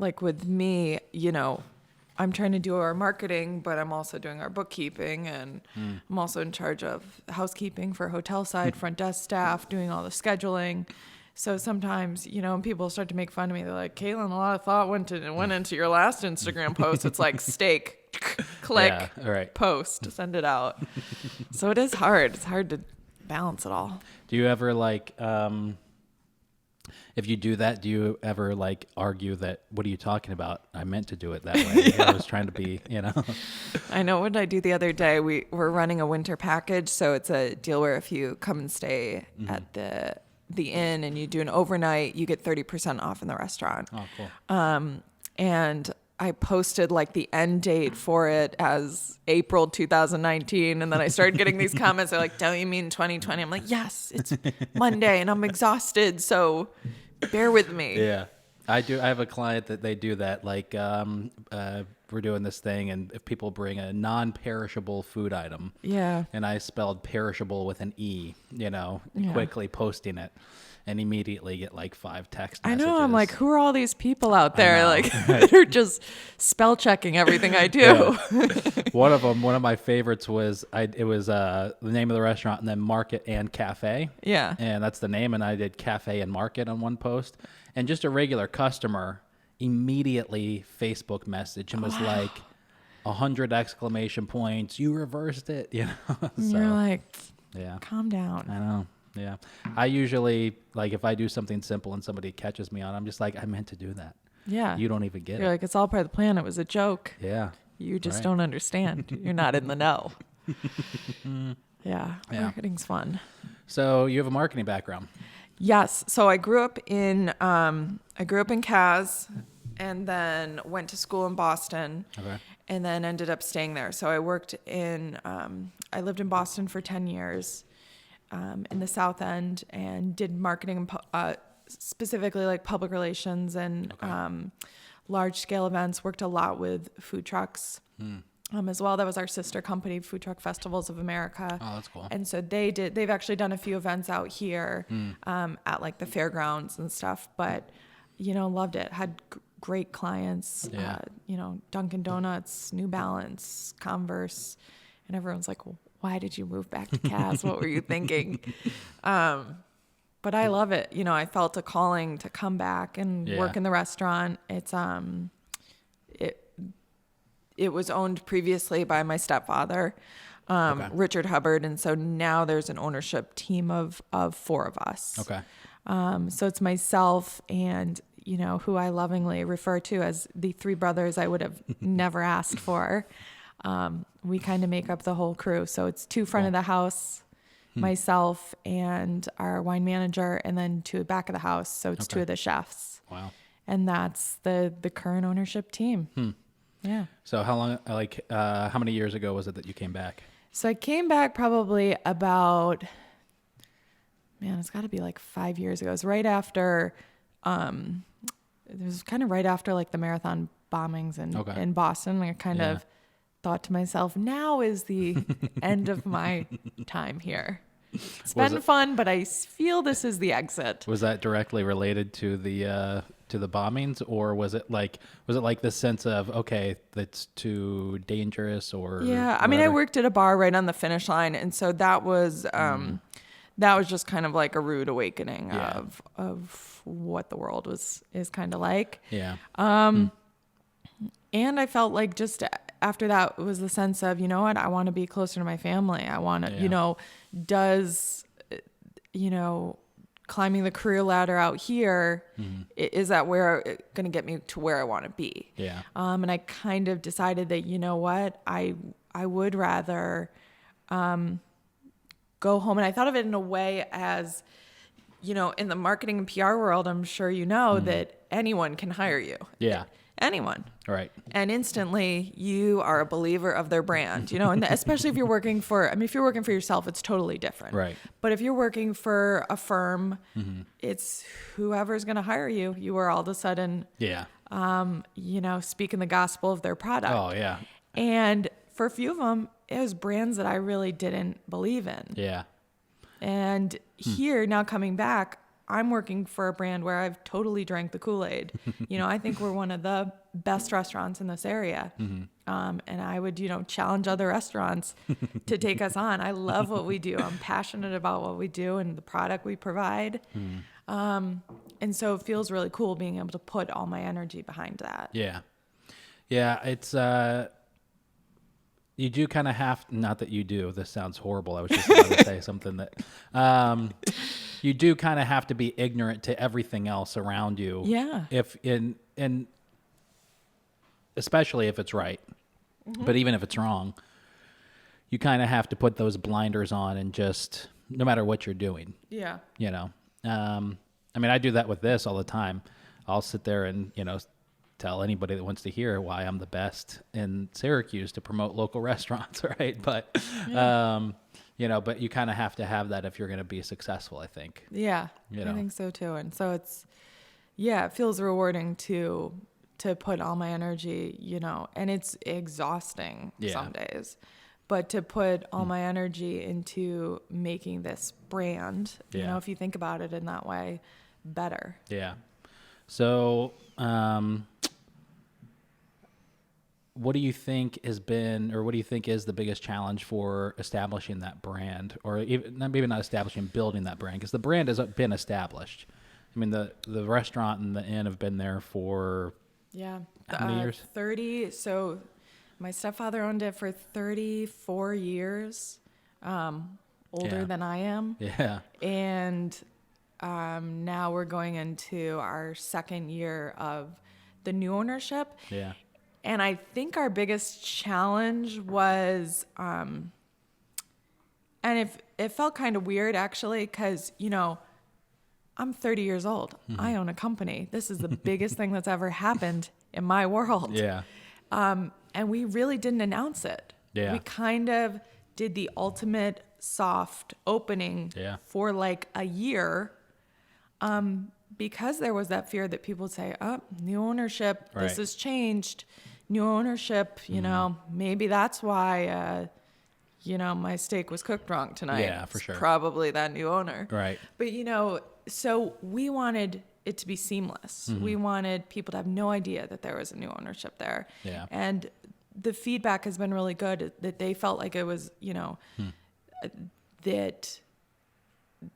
like with me, I'm trying to do our marketing, but I'm also doing our bookkeeping, and I'm also in charge of housekeeping for hotel side, front desk staff, doing all the scheduling. So sometimes, when people start to make fun of me, they're like, Caitlin, a lot of thought went into your last Instagram post. It's like steak, click, post, send it out. So it is hard. It's hard to balance it all. Do you ever if you do that, do you ever argue that, what are you talking about? I meant to do it that way. I was trying to be, I know what I do the other day. We're running a winter package. So it's a deal where if you come and stay at the inn and you do an overnight, you get 30% off in the restaurant. Oh, cool. And I posted the end date for it as April 2019. And then I started getting these comments. They're like, don't you mean 2020? I'm like, yes, it's Monday and I'm exhausted. So bear with me. Yeah, I do. I have a client that they do that. We're doing this thing, and if people bring a non-perishable food item, and I spelled perishable with an E, quickly posting it, and immediately get 5 text messages. I know. I'm like, who are all these people out there that are just spell checking everything I do? Yeah. One of my favorites was the name of the restaurant and then Market and Cafe. Yeah. And that's the name. And I did Cafe and Market on one post, and just a regular customer immediately Facebook message and was like 100 exclamation points. You reversed it, So, you're like, yeah, calm down. I know. Yeah. I usually, if I do something simple and somebody catches me on, I'm just like, I meant to do that. Yeah. You don't even get You're it. like, it's all part of the plan. It was a joke. Yeah. You just don't understand. You're not in the know. Yeah. Marketing's fun. So you have a marketing background. Yes. So I grew up in Cas, and then went to school in Boston. Okay. And then ended up staying there. So I worked I lived in Boston for 10 years. In the South End, and did marketing, specifically public relations and large scale events. Worked a lot with food trucks as well. That was our sister company, Food Truck Festivals of America. Oh, that's cool. And so they've actually done a few events out here at the fairgrounds and stuff. But loved it. Had great clients. Dunkin' Donuts, New Balance, Converse, and everyone's like, well, why did you move back to Cas? What were you thinking? But I love it. I felt a calling to come back and work in the restaurant. It's it was owned previously by my stepfather, Richard Hubbard, and so now there's an ownership team of 4 of us. Okay. So it's myself and who I lovingly refer to as the 3 brothers I would have never asked for. We kind of make up the whole crew. So it's 2 front of the house, myself and our wine manager, and then 2 back of the house. So it's 2 of the chefs. Wow. And that's the current ownership team. Yeah. So how long, how many years ago was it that you came back? So I came back probably about, it's got to be 5 years ago. It was right after, it was kind of right after the marathon bombings in Boston. I kind of thought to myself, now is the end of my time here. It's been fun, but I feel this is the exit. Was that directly related to the bombings, or was it the sense of, okay, that's too dangerous, or yeah? I mean, I worked at a bar right on the finish line, and so that was just kind of a rude awakening of what the world is kind of like. Yeah. And I felt like just after that was the sense of, what, I want to be closer to my family. I want to, climbing the career ladder out here, is that where it's going to get me to where I want to be? Yeah. And I kind of decided that, what, I would rather go home. And I thought of it in a way as, in the marketing and PR world, I'm sure that anyone can hire you. Yeah. Anyone. Right. And instantly you are a believer of their brand, and especially if you're working if you're working for yourself, it's totally different. Right. But if you're working for a firm, it's whoever's going to hire you, you are all of a sudden, speaking the gospel of their product. Oh, yeah. And for a few of them, it was brands that I really didn't believe in. Yeah. And here now coming back, I'm working for a brand where I've totally drank the Kool-Aid. I think we're one of the best restaurants in this area. And I would, challenge other restaurants to take us on. I love what we do. I'm passionate about what we do and the product we provide. And so it feels really cool being able to put all my energy behind that. Yeah. Yeah. It's, you do kind of have, not that you do, this sounds horrible. I was just about to say something that, you do kind of have to be ignorant to everything else around you. Yeah. And especially if it's right, but even if it's wrong, you kind of have to put those blinders on and just, no matter what you're doing. Yeah. I mean, I do that with this all the time. I'll sit there and, tell anybody that wants to hear why I'm the best in Syracuse to promote local restaurants, right? But, but you kind of have to have that if you're going to be successful, I think. Yeah, I think so too. And so it feels rewarding to put all my energy, and it's exhausting some days, but to put all my energy into making this brand, if you think about it in that way, better. Yeah. So, what do you think has been, or what do you think is the biggest challenge for establishing that brand, or even maybe not establishing, building that brand? Because the brand has been established. I mean, the restaurant and the inn have been there for how many years? 30. So my stepfather owned it for 34 years, older than I am. Yeah. And now we're going into our second year of the new ownership. Yeah. And I think our biggest challenge was, and it felt kind of weird actually, because, I'm 30 years old. I own a company. This is the biggest thing that's ever happened in my world. Yeah. And we really didn't announce it. Yeah. We kind of did the ultimate soft opening for like a year, because there was that fear that people would say, new ownership, this has changed. New ownership, maybe that's why, my steak was cooked wrong tonight. Yeah, for sure. It's probably that new owner. Right. But, so we wanted it to be seamless. We wanted people to have no idea that there was a new ownership there. Yeah. And the feedback has been really good, that they felt like it was, that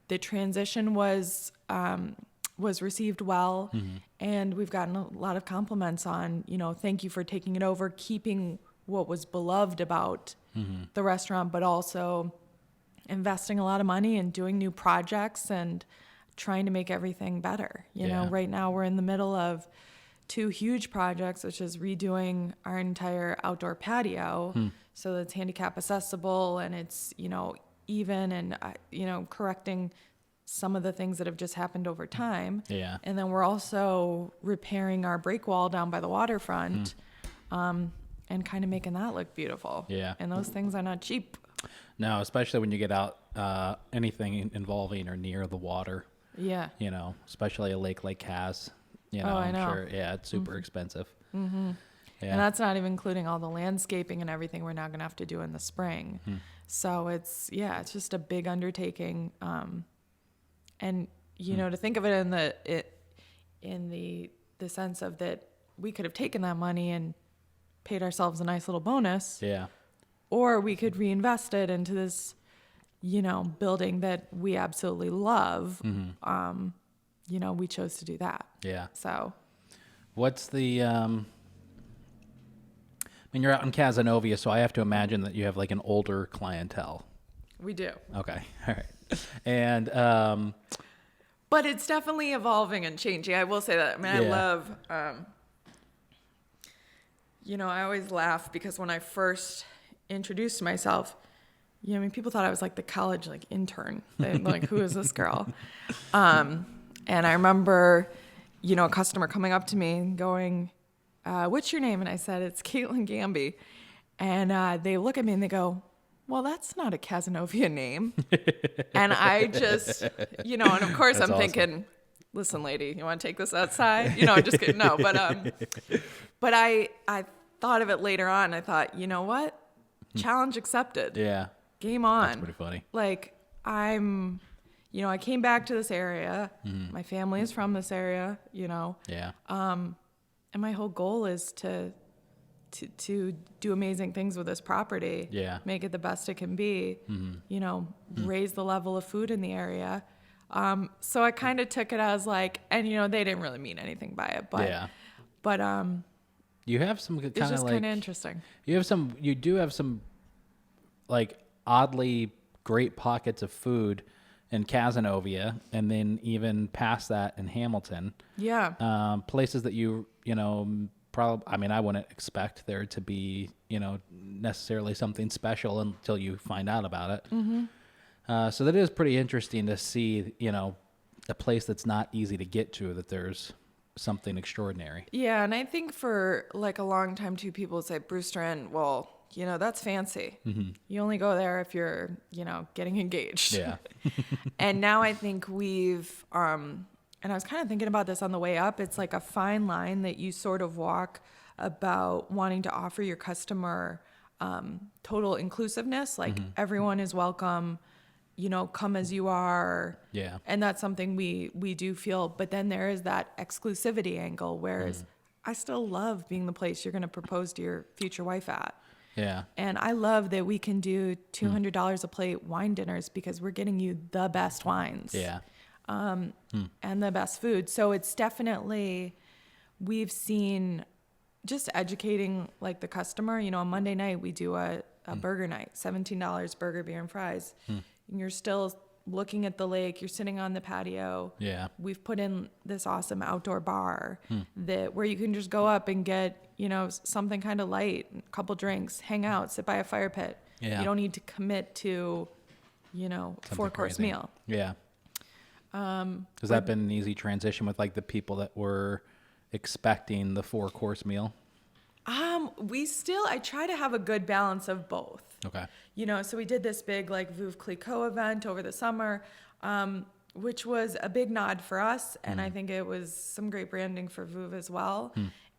the transition was received well. And we've gotten a lot of compliments on, thank you for taking it over, keeping what was beloved about the restaurant, but also investing a lot of money and doing new projects and trying to make everything better. Right now we're in the middle of 2 huge projects, which is redoing our entire outdoor patio so that it's handicap accessible and it's, even, and, correcting some of the things that have just happened over time. Yeah. And then we're also repairing our break wall down by the waterfront, and kind of making that look beautiful. Yeah. And those things are not cheap. No, especially when you get out, anything involving or near the water. Yeah. Especially a lake like Cass. I know. Sure. Yeah, it's super expensive. Yeah. And that's not even including all the landscaping and everything we're now going to have to do in the spring. So it's just a big undertaking. And to think of it in the sense of that we could have taken that money and paid ourselves a nice little bonus. Yeah. Or we could reinvest it into this, building that we absolutely love. We chose to do that. Yeah. So what's the you're out in Cazenovia, so I have to imagine that you have like an older clientele. We do. Okay. All right. And but it's definitely evolving and changing. I will say that. I mean, I love, I always laugh because when I first introduced myself, people thought I was like the college intern. They're like, who is this girl? And I remember, a customer coming up to me and going, what's your name? And I said, it's Caitlin Gambee. And they look at me and they go, well, that's not a Cazenovia name. And I just, and of course that's I'm awesome. Thinking, listen, lady, you want to take this outside? I'm just kidding. No, but I thought of it later on. I thought, you know what? Challenge accepted. Yeah. Game on. That's pretty funny. I'm, I came back to this area. My family is from this area, Yeah. and my whole goal is to do amazing things with this property. Yeah. Make it the best it can be. Raise the level of food in the area. So I kind of took it as like, and they didn't really mean anything by it, but you have some kind it's of just like kind of interesting. You do have some like oddly great pockets of food in Cazenovia, and then even past that in Hamilton. Yeah. Places that probably, I mean, I wouldn't expect there to be, necessarily something special until you find out about it. So that is pretty interesting to see, a place that's not easy to get to, that there's something extraordinary. Yeah, and I think for like a long time too, people would say Brewster Inn, well, that's fancy. You only go there if you're, getting engaged. Yeah. And now I think we've, and I was kind of thinking about this on the way up, it's like a fine line that you sort of walk about wanting to offer your customer total inclusiveness, like everyone is welcome, come as you are. Yeah. And that's something we do feel, but then there is that exclusivity angle, whereas I still love being the place you're going to propose to your future wife at. Yeah. And I love that we can do $200 a plate wine dinners because we're getting you the best wines. Yeah. And the best food. So it's definitely, we've seen just educating like the customer, on Monday night we do a burger night, $17 burger, beer and fries. And you're still looking at the lake, you're sitting on the patio. Yeah. We've put in this awesome outdoor bar where you can just go up and get, something kind of light, a couple drinks, hang out, sit by a fire pit. Yeah. You don't need to commit to, Something 4-course crazy. meal. Yeah. Has that been an easy transition with like the people that were expecting the 4-course meal? I try to have a good balance of both. Okay. So we did this big like Veuve Clicquot event over the summer, which was a big nod for us. And I think it was some great branding for Veuve as well.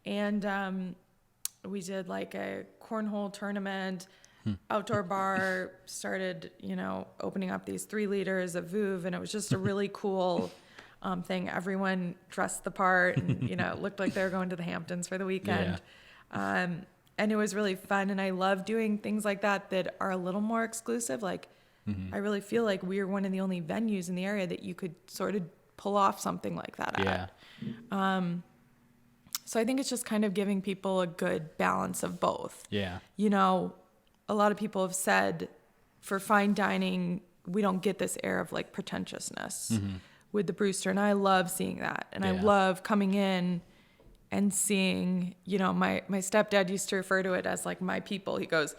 And we did like a cornhole tournament, outdoor bar, started, opening up these 3 liters of Veuve. And it was just a really cool thing. Everyone dressed the part and, it looked like they were going to the Hamptons for the weekend. Yeah. And it was really fun. And I love doing things like that are a little more exclusive. Like, I really feel like we're one of the only venues in the area that you could sort of pull off something like that at. So I think it's just kind of giving people a good balance of both. Yeah. A lot of people have said for fine dining, we don't get this air of like pretentiousness with the Brewster. And I love seeing that. And I love coming in and seeing, my stepdad used to refer to it as like my people. He goes,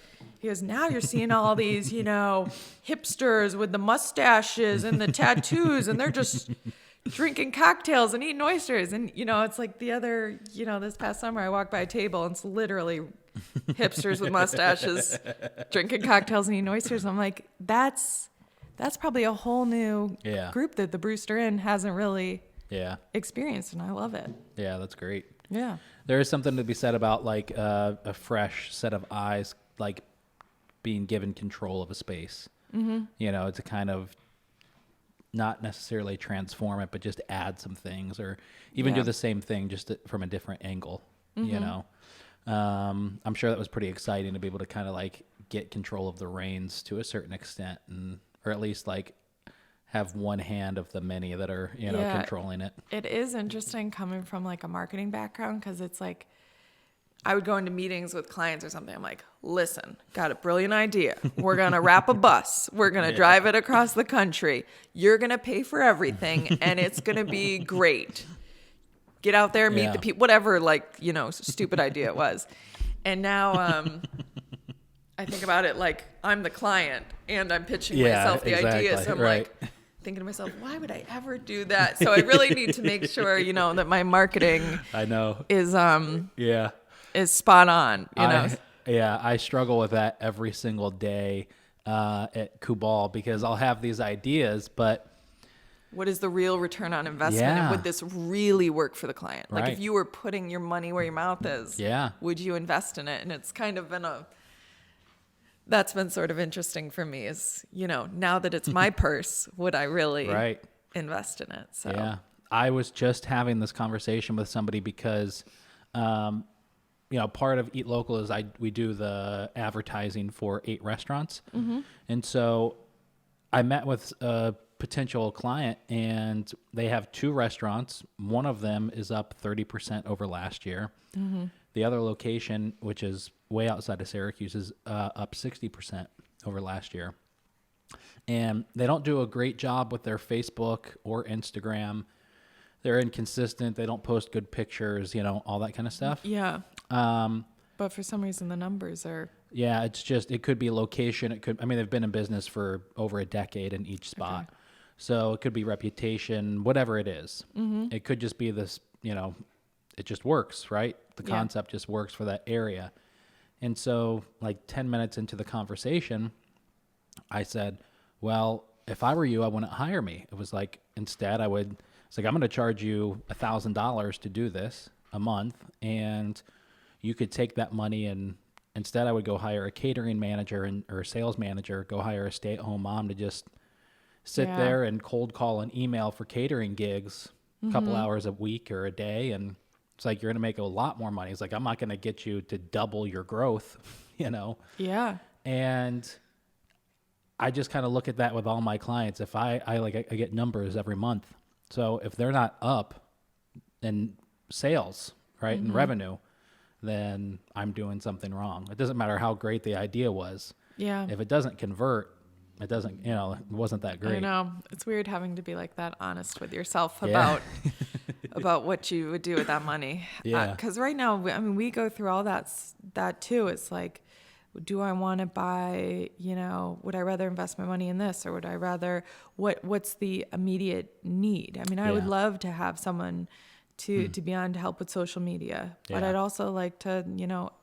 now you're seeing all these, hipsters with the mustaches and the tattoos, and they're just drinking cocktails and eating oysters. And, it's like the other, this past summer I walked by a table and it's literally hipsters with mustaches drinking cocktails and eating oysters. I'm like, that's probably a whole new group that the Brewster Inn hasn't really experienced. And I love it. Yeah, that's great. Yeah. There is something to be said about like a fresh set of eyes, like being given control of a space. To kind of not necessarily transform it, but just add some things, or even do the same thing just from a different angle. I'm sure that was pretty exciting to be able to kind of like get control of the reins to a certain extent, or at least like have one hand of the many that are, controlling it. It is interesting coming from like a marketing background, because it's like I would go into meetings with clients or something. I'm like, listen, got a brilliant idea. We're going to wrap a bus. We're going to drive it across the country. You're going to pay for everything, and it's going to be great. Get out there, meet the people, whatever, stupid idea it was. And now I think about it like I'm the client and I'm pitching myself the idea. So I'm like thinking to myself, why would I ever do that? So I really need to make sure, that my marketing is spot on, I struggle with that every single day at Kubal, because I'll have these ideas, but what is the real return on investment? And would this really work for the client? Like if you were putting your money where your mouth is, would you invest in it? And it's kind of been that's been sort of interesting for me is, now that it's my purse, would I really invest in it? So yeah, I was just having this conversation with somebody because, part of Eat Local is we do the advertising for 8 restaurants. Mm-hmm. And so I met with a potential client, and they have 2 restaurants. One of them is up 30% over last year. Mm-hmm. The other location, which is way outside of Syracuse, is up 60% over last year. And they don't do a great job with their Facebook or Instagram. They're inconsistent. They don't post good pictures, all that kind of stuff. Yeah. But for some reason, the numbers are... Yeah, it could be location. They've been in business for over a decade in each spot. Okay. So it could be reputation, whatever it is. Mm-hmm. It could just be this, it just works, right? The concept just works for that area. And so like 10 minutes into the conversation, I said, well, if I were you, I wouldn't hire me. It was like, instead I'm going to charge you $1,000 to do this a month. And you could take that money, and instead I would go hire a catering manager or a sales manager, go hire a stay-at-home mom to just sit there and cold call and email for catering gigs a couple hours a week or a day. And it's like, you're going to make a lot more money. It's like, I'm not going to get you to double your growth, Yeah. And I just kind of look at that with all my clients. If I get numbers every month. So if they're not up in sales, right, in revenue, then I'm doing something wrong. It doesn't matter how great the idea was. Yeah. If it doesn't convert, it doesn't, it wasn't that great. I know. It's weird having to be like that honest with yourself about what you would do with that money. Yeah. Because right now, we go through all that too. It's like, do I want to buy, would I rather invest my money in this, or would I rather, what's the immediate need? I would love to have someone to be on to help with social media, but I'd also like to,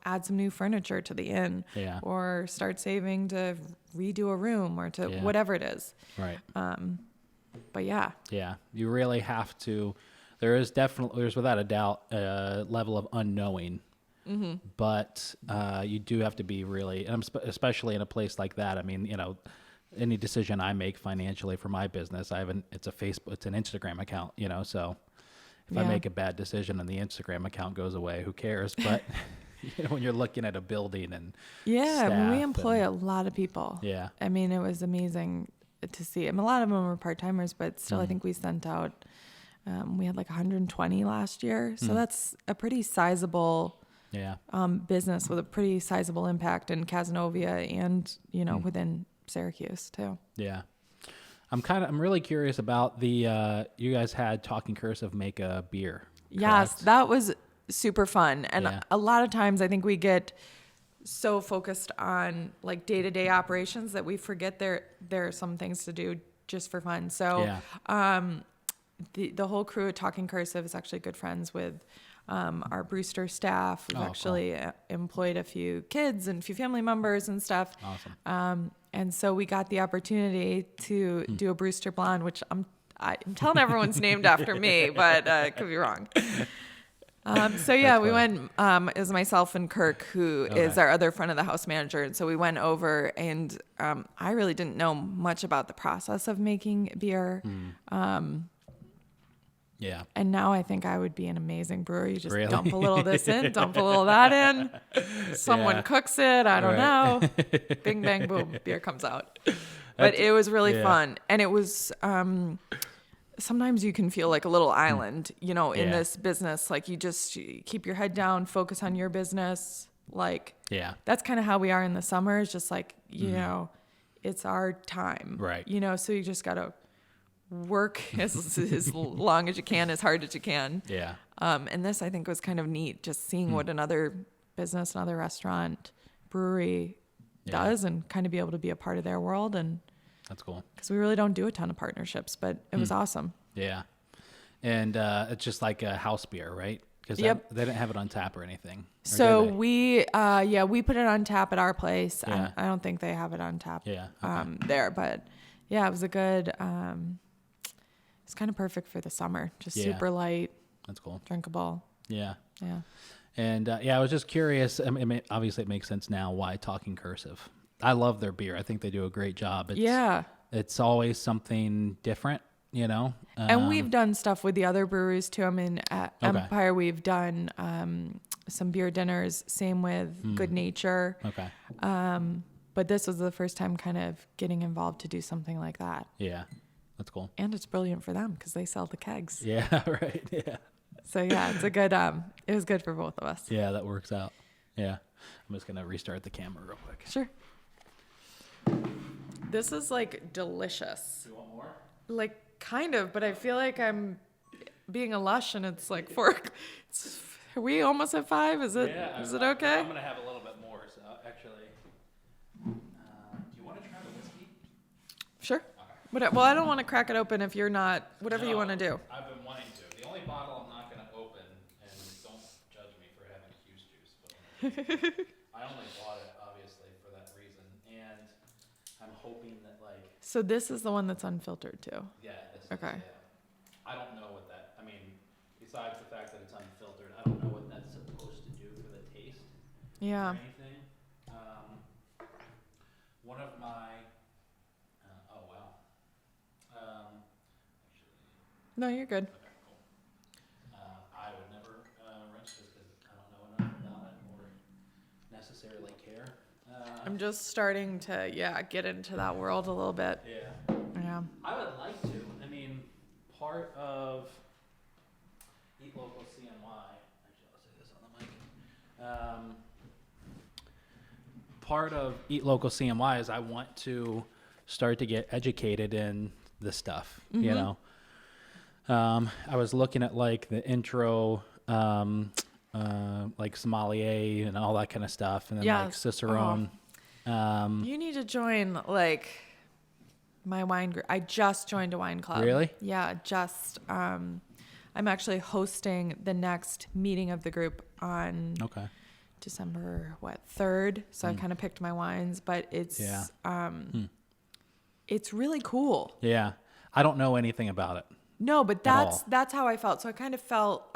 add some new furniture to the inn, or start saving to redo a room, or to whatever it is. Right. But yeah, you really have to. There's without a doubt a level of unknowing. Mm-hmm. But you do have to be really, and especially in a place like that. Any decision I make financially for my business, it's an Instagram account, so if I make a bad decision and the Instagram account goes away, who cares? But when you're looking at a building and we employ a lot of people. Yeah, it was amazing to see. A lot of them were part timers, but still, I think we sent out. We had like 120 last year, so that's a pretty sizable. Business with a pretty sizable impact in Casanova and, within Syracuse too. Yeah. I'm really curious about the, you guys had Talking Cursive make a beer. Correct? Yes, that was super fun. And a lot of times I think we get so focused on like day-to-day operations that we forget there are some things to do just for fun. So, the whole crew at Talking Cursive is actually good friends with our Brewster staff. We've actually employed a few kids and a few family members and stuff. Awesome. And so we got the opportunity to do a Brewster Blonde, which I'm telling everyone's named after me, but it could be wrong. We went, it was myself and Kirk, who is our other front of the house manager. And so we went over, and I really didn't know much about the process of making beer. Yeah. And now I think I would be an amazing brewer. You just dump a little of this in, dump a little of that in. Someone cooks it. I don't know. Bing, bang, boom. Beer comes out. But it was really fun. And it was, sometimes you can feel like a little island, in this business. Like you just keep your head down, focus on your business. Like, that's kind of how we are in the summer. It's just like, it's our time. Right. So you just got to work as long as you can, as hard as you can. Yeah. And this I think was kind of neat, just seeing what another business, another restaurant, brewery does, and kind of be able to be a part of their world. And that's cool, because we really don't do a ton of partnerships, but it was awesome. Yeah. And it's just like a house beer, right? Because they didn't have it on tap or anything. So we put it on tap at our place. I don't think they have it on tap there, but it was a good, it's kind of perfect for the summer. Just super light. That's cool. Drinkable. Yeah. Yeah. And I was just curious. Obviously it makes sense now why Talking Cursive. I love their beer. I think they do a great job. Yeah. It's always something different, you know? And we've done stuff with the other breweries too. I mean, at Empire, we've done some beer dinners. Same with Good Nature. Okay. But this was the first time kind of getting involved to do something like that. Yeah. That's cool. And it's brilliant for them because they sell the kegs. Yeah, right. Yeah. So yeah, it's a good, it was good for both of us. Yeah, that works out. Yeah. I'm just going to restart the camera real quick. Sure. This is like delicious. Do you want more? Like kind of, but I feel like I'm being a lush and it's like 4. Are we almost at 5? Is it okay? I'm going to have a little bit more. So actually, do you want to try the whiskey? Sure. Okay. Well, I don't want to crack it open if you're not, whatever you want to do. I've been wanting to. The only bottle I'm not going to open, and don't judge me for having Q's juice, but I only bought it obviously for that reason, and I'm hoping that So this is the one that's unfiltered too. Yeah. Okay. I don't know what that. I mean, besides the fact that it's unfiltered, I don't know what that's supposed to do for the taste. Yeah. Or anything. One of my. Oh wow. Actually. No, you're good. Okay, cool. I would never rinse this because I don't know enough about it or necessarily care. I'm just starting to, get into that world a little bit. Yeah. Yeah. I would like to. I mean, part of Eat Local CNY. Actually, I'll say this on the mic. Part of Eat Local CNY is I want to start to get educated in this stuff. You know, I was looking at like the intro, like sommelier and all that kind of stuff, and then like Cicerone. You need to join like my wine group. I just joined a wine club. Really? Yeah, just I'm actually hosting the next meeting of the group on December 3rd. So I kind of picked my wines, but it's it's really cool. Yeah. I don't know anything about it. No, but that's how I felt. So I kind of felt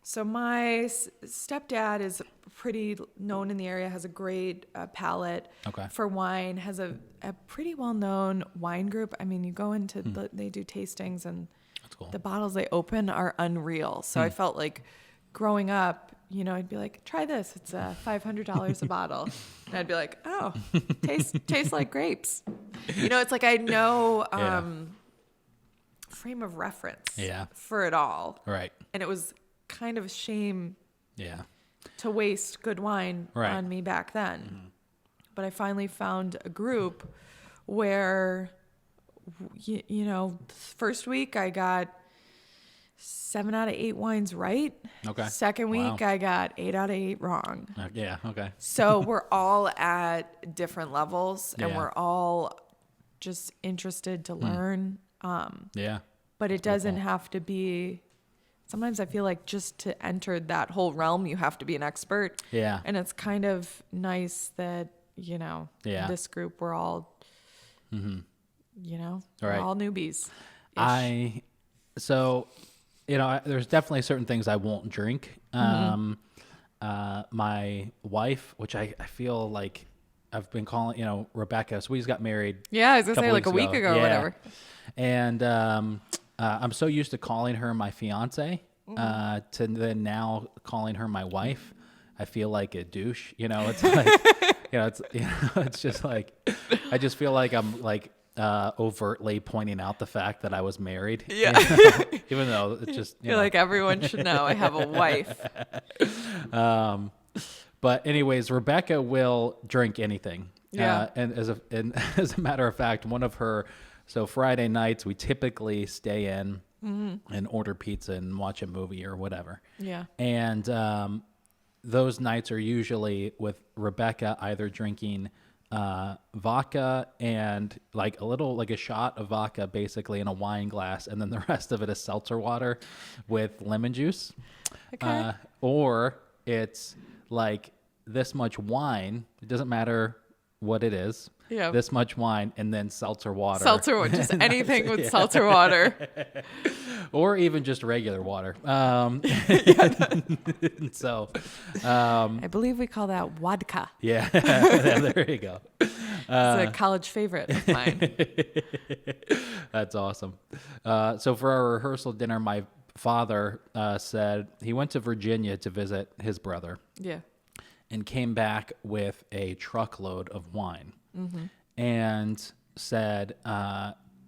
so my stepdad is pretty known in the area, has a great palate for wine, has a pretty well-known wine group. I mean, you go into they do tastings and the bottles they open are unreal. So I felt like growing up, I'd be like, try this. It's $500 a bottle. And I'd be like, oh, tastes like grapes. It's like I know frame of reference for it all. Right. And it was kind of a shame to waste good wine on me back then. But I finally found a group where, first week I got 7 out of 8 wines right. Okay. Second week I got 8 out of 8 wrong. Yeah. Okay. So we're all at different levels and we're all just interested to learn. But it doesn't have to be. Sometimes I feel like just to enter that whole realm, you have to be an expert. Yeah. And it's kind of nice that, this group, we're all, we're all newbies. There's definitely certain things I won't drink. My wife, which I feel like I've been calling, Rebecca. So we just got married. Yeah, I was going to say like a week ago or whatever. And I'm so used to calling her my fiance to then now calling her my wife. I feel like a douche. It's like, it's just like, I just feel like I'm like overtly pointing out the fact that I was married. Yeah. Even though it's just, You're like, everyone should know I have a wife. But anyways, Rebecca will drink anything. Yeah. And as a matter of fact, so Friday nights we typically stay in and order pizza and watch a movie or whatever. Yeah. And those nights are usually with Rebecca either drinking vodka and like a shot of vodka basically in a wine glass, and then the rest of it is seltzer water with lemon juice. Okay. Or it's like this much wine. It doesn't matter what it is. Yeah. This much wine and then seltzer water. Just anything with seltzer water. Or even just regular water. So, I believe we call that vodka. yeah, there you go. It's a college favorite of mine. That's awesome. So for our rehearsal dinner, my father said he went to Virginia to visit his brother. Yeah. And came back with a truckload of wine. And said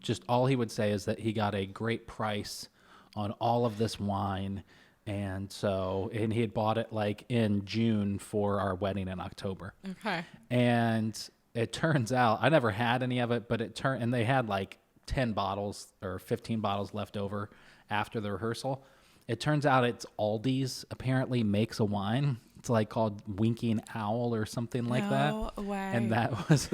just all he would say is that he got a great price on all of this wine. And he had bought it like in June for our wedding in October. Okay. And it turns out I never had any of it, but and they had like 10 bottles or 15 bottles left over after the rehearsal. It turns out it's Aldi's apparently makes a wine. It's like called Winking Owl or something like that. No way. And that was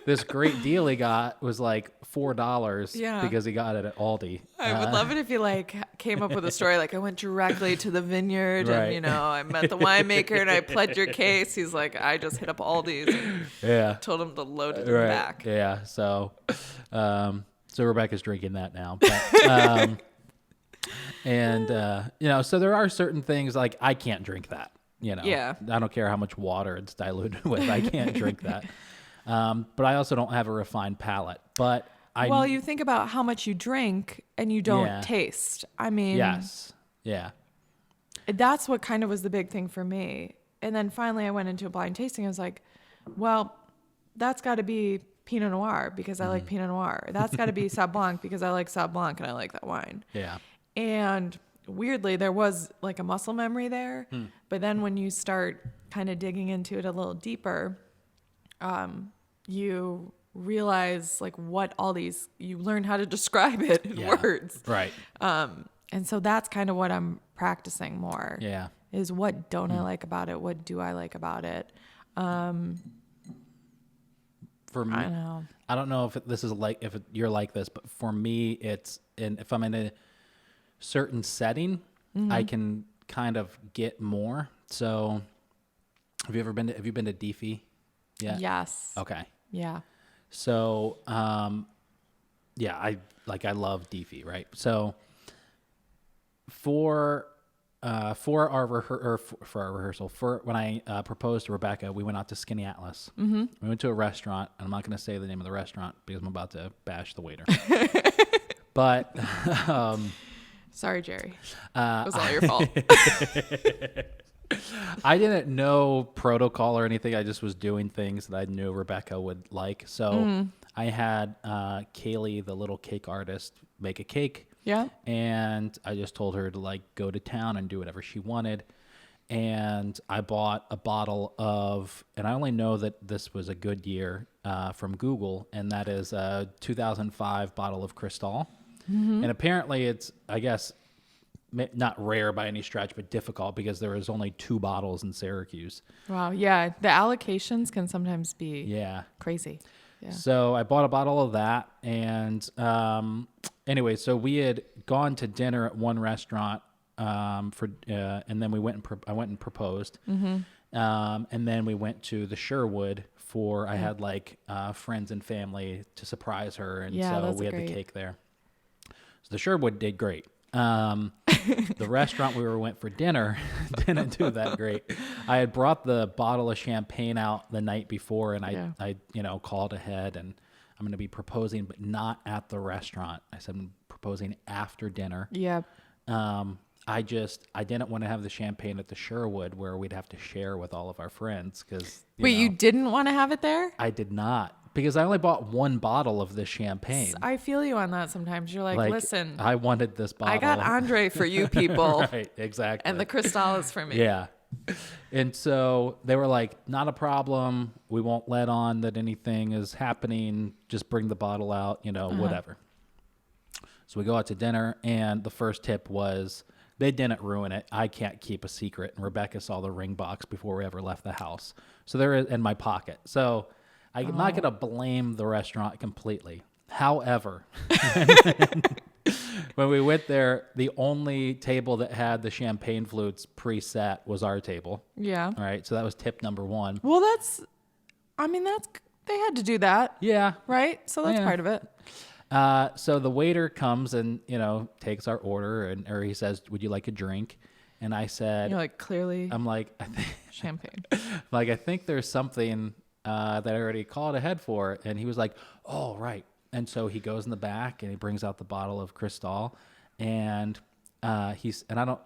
this great deal he got was like $4 because he got it at Aldi. I would love it if you like came up with a story like I went directly to the vineyard and I met the winemaker and I pled your case. He's like, I just hit up Aldi's and told him to load it in the back. Yeah. So Rebecca's drinking that now. But, so there are certain things like I can't drink that. I don't care how much water it's diluted with. I can't drink that. But I also don't have a refined palate. But you think about how much you drink and you don't taste. I mean, yes, yeah. That's what kind of was the big thing for me. And then finally I went into a blind tasting. I was like, well, that's got to be Pinot Noir because I like Pinot Noir. That's got to be Sauv Blanc because I like Sauv Blanc and I like that wine. Yeah. And weirdly, there was like a muscle memory there. But then when you start kind of digging into it a little deeper, you realize like what you learn how to describe it in words. Right. And so that's kind of what I'm practicing more. Yeah. Is what don't I like about it? What do I like about it? For me, I don't know if you're like this, but for me, if I'm in a certain setting, I can kind of get more. So have you been to DeFi? Yeah. Yes. Okay. Yeah. So, I love DeFi, right? So for our rehearsal, when I proposed to Rebecca, we went out to Skinny Atlas. We went to a restaurant, and I'm not going to say the name of the restaurant because I'm about to bash the waiter. But sorry, Jerry. It was all your fault. I didn't know protocol or anything. I just was doing things that I knew Rebecca would like. So I had Kaylee, the little cake artist, make a cake. Yeah. And I just told her to like go to town and do whatever she wanted. And I bought a bottle and I only know that this was a good year from Google, and that is a 2005 bottle of Cristal. And apparently it's, I guess, not rare by any stretch, but difficult because there was only 2 bottles in Syracuse. Wow. Yeah. The allocations can sometimes be crazy. Yeah. So I bought a bottle of that. And anyway, so we had gone to dinner at one restaurant and then I went and proposed. And then we went to the Sherwood I had like friends and family to surprise her. And so we had the cake there. So the Sherwood did great. The restaurant we went for dinner didn't do that great. I had brought the bottle of champagne out the night before, and I called ahead, and I'm going to be proposing, but not at the restaurant. I said I'm proposing after dinner. Yeah. I didn't want to have the champagne at the Sherwood where we'd have to share with all of our friends because. You didn't want to have it there? I did not. Because I only bought 1 bottle of this champagne. I feel you on that sometimes. You're like, listen. I wanted this bottle. I got Andre for you people. Right, exactly. And the Cristal is for me. Yeah. And so they were like, not a problem. We won't let on that anything is happening. Just bring the bottle out, whatever. So we go out to dinner, and the first tip was they didn't ruin it. I can't keep a secret. And Rebecca saw the ring box before we ever left the house. So they're in my pocket. So I'm not going to blame the restaurant completely. However, when we went there, the only table that had the champagne flutes preset was our table. Yeah. All right. So that was tip number 1. Well, they had to do that. Yeah. Right? So that's part of it. So the waiter comes and, takes our order or he says, would you like a drink? And I said, You're like, clearly I'm like, champagne. like, I think there's something that I already called ahead for. And he was like, oh, right. And so he goes in the back and he brings out the bottle of Cristal. And I don't,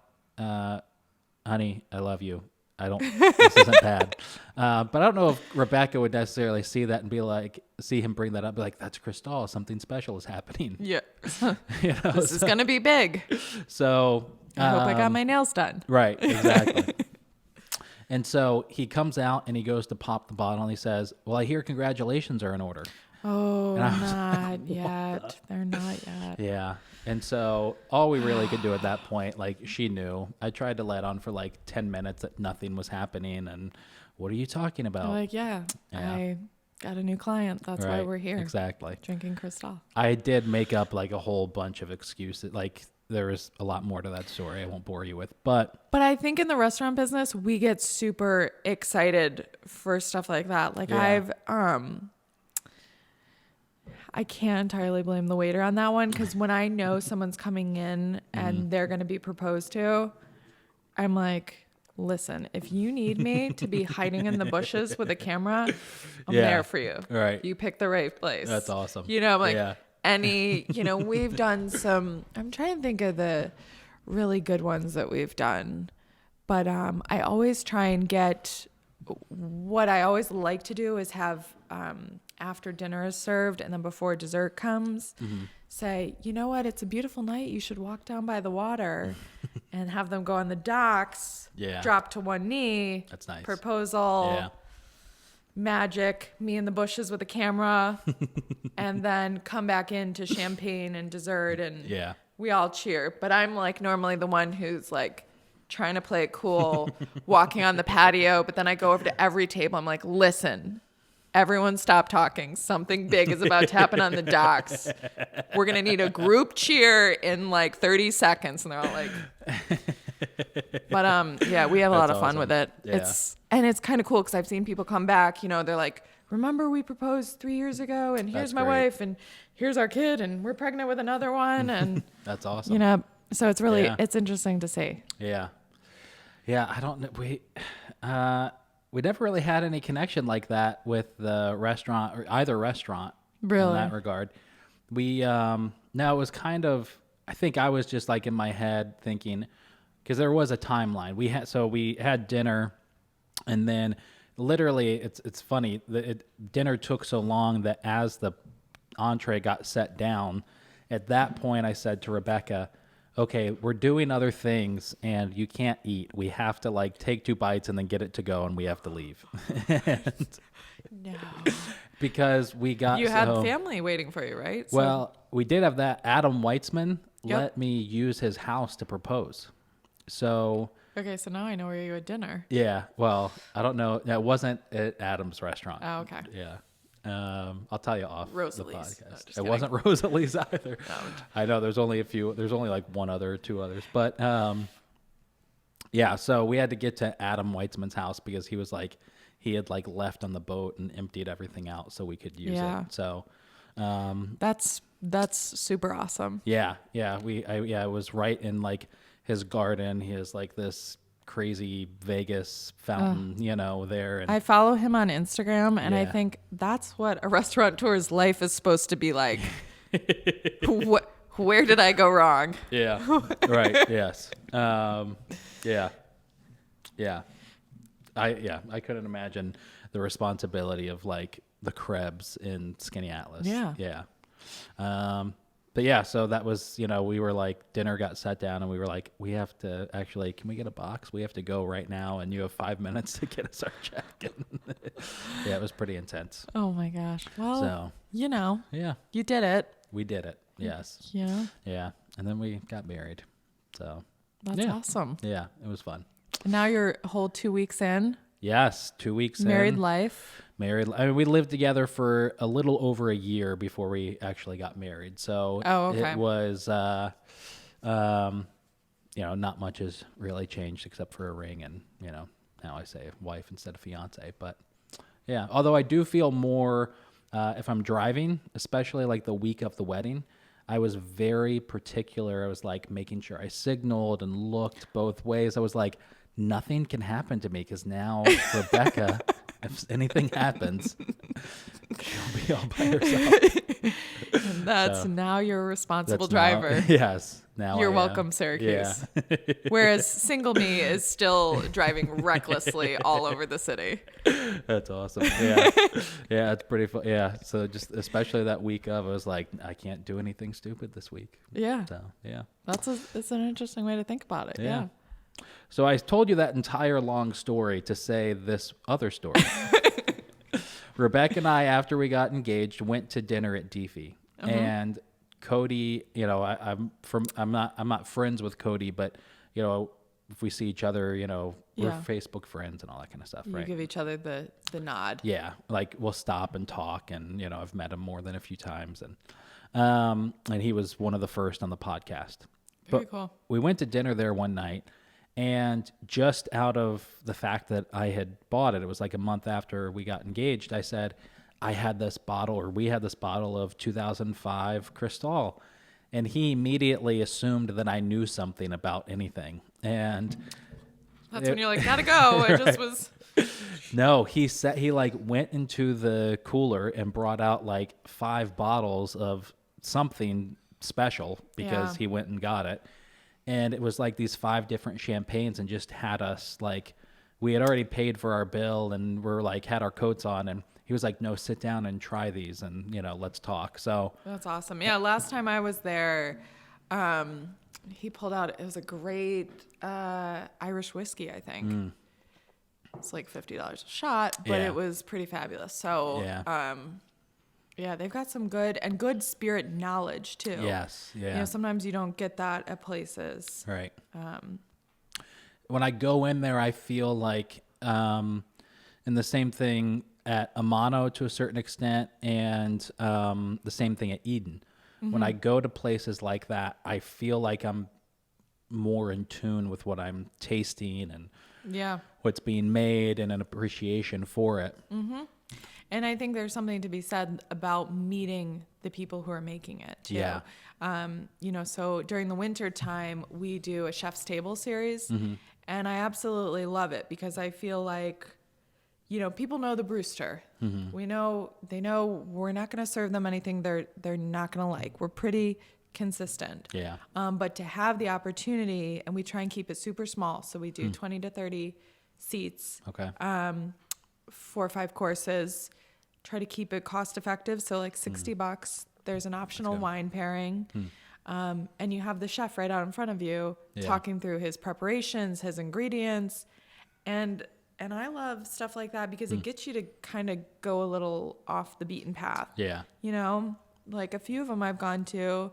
honey, I love you. This isn't bad. But I don't know if Rebecca would necessarily see that and be like, see him bring that up, be like, that's Cristal. Something special is happening. Yeah. This is going to be big. So I hope I got my nails done. Right, exactly. And so he comes out and he goes to pop the bottle and he says, well, I hear congratulations are in order. Oh, not yet. They're not yet. Yeah. And so all we really could do at that point, like she knew, I tried to let on for like 10 minutes that nothing was happening. And what are you talking about? I'm like, yeah, I got a new client. That's why we're here. Exactly. Drinking Cristal. I did make up like a whole bunch of excuses. Like there is a lot more to that story I won't bore you with. But I think in the restaurant business, we get super excited for stuff like that. Like I can't entirely blame the waiter on that one because when I know someone's coming in and they're going to be proposed to, I'm like, listen, if you need me to be hiding in the bushes with a camera, I'm there for you. Right. You pick the right place. That's awesome. I'm like, we've done some, I'm trying to think of the really good ones that we've done. But I always try and get, what I always like to do is have, after dinner is served and then before dessert comes, say, you know what, it's a beautiful night. You should walk down by the water and have them go on the docks, drop to one knee. That's nice. Proposal, magic, me in the bushes with a camera, and then come back into champagne and dessert and we all cheer. But I'm like normally the one who's like trying to play it cool, walking on the patio. But then I go over to every table. I'm like, listen, everyone stop talking. Something big is about to happen on the docks. We're going to need a group cheer in like 30 seconds. And they're all like, but we have a lot of fun with it. Yeah. It's kind of cool because I've seen people come back, they're like, remember we proposed 3 years ago and here's my wife and here's our kid and we're pregnant with another one. And that's awesome. So it's really, it's interesting to see. Yeah. Yeah. I don't know. We never really had any connection like that with the restaurant or either restaurant really? In that regard. We, no, it was kind of, I think I was just like in my head thinking, because there was a timeline. We had dinner and then literally it's funny that dinner took so long that as the entree got set down, at that point I said to Rebecca, okay, we're doing other things and you can't eat. We have to like take 2 bites and then get it to go and we have to leave. No. Because we got... You had family waiting for you, right? Well, we did have that. Adam Weitzman let me use his house to propose. So... Okay, so now I know where you had dinner. Yeah, well, I don't know. It wasn't at Adam's restaurant. Oh, okay. Yeah. I'll tell you off Rosalie's. the podcast. No, it wasn't Rosalie's either. No. I know there's only like one other, 2 others. But so we had to get to Adam Weitzman's house because he had like left on the boat and emptied everything out so we could use it. So that's super awesome. Yeah. It was right in like his garden. He has like this crazy Vegas fountain, there. And I follow him on Instagram, and I think that's what a restaurateur's life is supposed to be like. Where did I go wrong? Yeah. Right. Yes. Yeah. I couldn't imagine the responsibility of like the Krebs in Skinny Atlas. Yeah. Yeah. But yeah, so that was, we were like, dinner got sat down and we were like, we have to actually, can we get a box? We have to go right now and you have 5 minutes to get us our check. Yeah, it was pretty intense. Oh my gosh. Well, yeah, you did it. We did it. Yes. Yeah. Yeah. And then we got married. So that's awesome. Yeah, it was fun. And now you're a whole 2 weeks in. Yes, 2 weeks Married in. life. We lived together for a little over a year before we actually got married. So it was, not much has really changed except for a ring and, now I say wife instead of fiance. But yeah, although I do feel more if I'm driving, especially like the week of the wedding, I was very particular. I was like making sure I signaled and looked both ways. I was like, nothing can happen to me because now Rebecca, if anything happens, she'll be all by herself. And that's now you're a responsible driver. Now, yes. Now you're I welcome, am. Syracuse. Yeah. Whereas single me is still driving recklessly all over the city. That's awesome. Yeah. Yeah, it's pretty fun. Yeah. So just especially that week of, I was like, I can't do anything stupid this week. Yeah. So, yeah. It's an interesting way to think about it. Yeah. So I told you that entire long story to say this other story. Rebecca and I, after we got engaged, went to dinner at Deefy. And Cody, you know, I'm not friends with Cody, but you know, if we see each other, you know, we're Facebook friends and all that kind of stuff, you right? Give each other the nod. Yeah, like we'll stop and talk, and you know, I've met him more than a few times, and he was one of the first on the podcast. Very cool. We went to dinner there one night, and just out of the fact that I had bought it, it was like a month after we got engaged, I said, we had this bottle of 2005 Cristal. And he immediately assumed that I knew something about anything. And that's when you're like, gotta go. It just was. No, he like went into the cooler and brought out like 5 bottles of something special because he went and got it. And it was like these 5 different champagnes, and just had us like, we had already paid for our bill and we're like, had our coats on, and he was like, no, sit down and try these and, you know, let's talk. So that's awesome. Yeah. Last time I was there, he pulled out, it was a great Irish whiskey, I think. It's like $50 a shot, but it was pretty fabulous. So, yeah, they've got some good spirit knowledge too. Yes. Yeah. You know, sometimes you don't get that at places. Right. When I go in there, I feel like, and the same thing at Amano to a certain extent, and the same thing at Eden. When I go to places like that, I feel like I'm more in tune with what I'm tasting and what's being made, and an appreciation for it. And I think there's something to be said about meeting the people who are making it too. Yeah. You know, so during the winter time, we do a chef's table series, and I absolutely love it because I feel like, you know, people know the Brewster. They know we're not going to serve them anything they're not going to like. We're pretty consistent. Yeah. But to have the opportunity, and we try and keep it super small, so we do 20 to 30 seats. Okay. 4 or 5 courses. Try to keep it cost effective, so like $60. There's an optional wine pairing, and you have the chef right out in front of you talking through his preparations, his ingredients, and I love stuff like that because it gets you to kind of go a little off the beaten path. Yeah, you know, like a few of them I've gone to.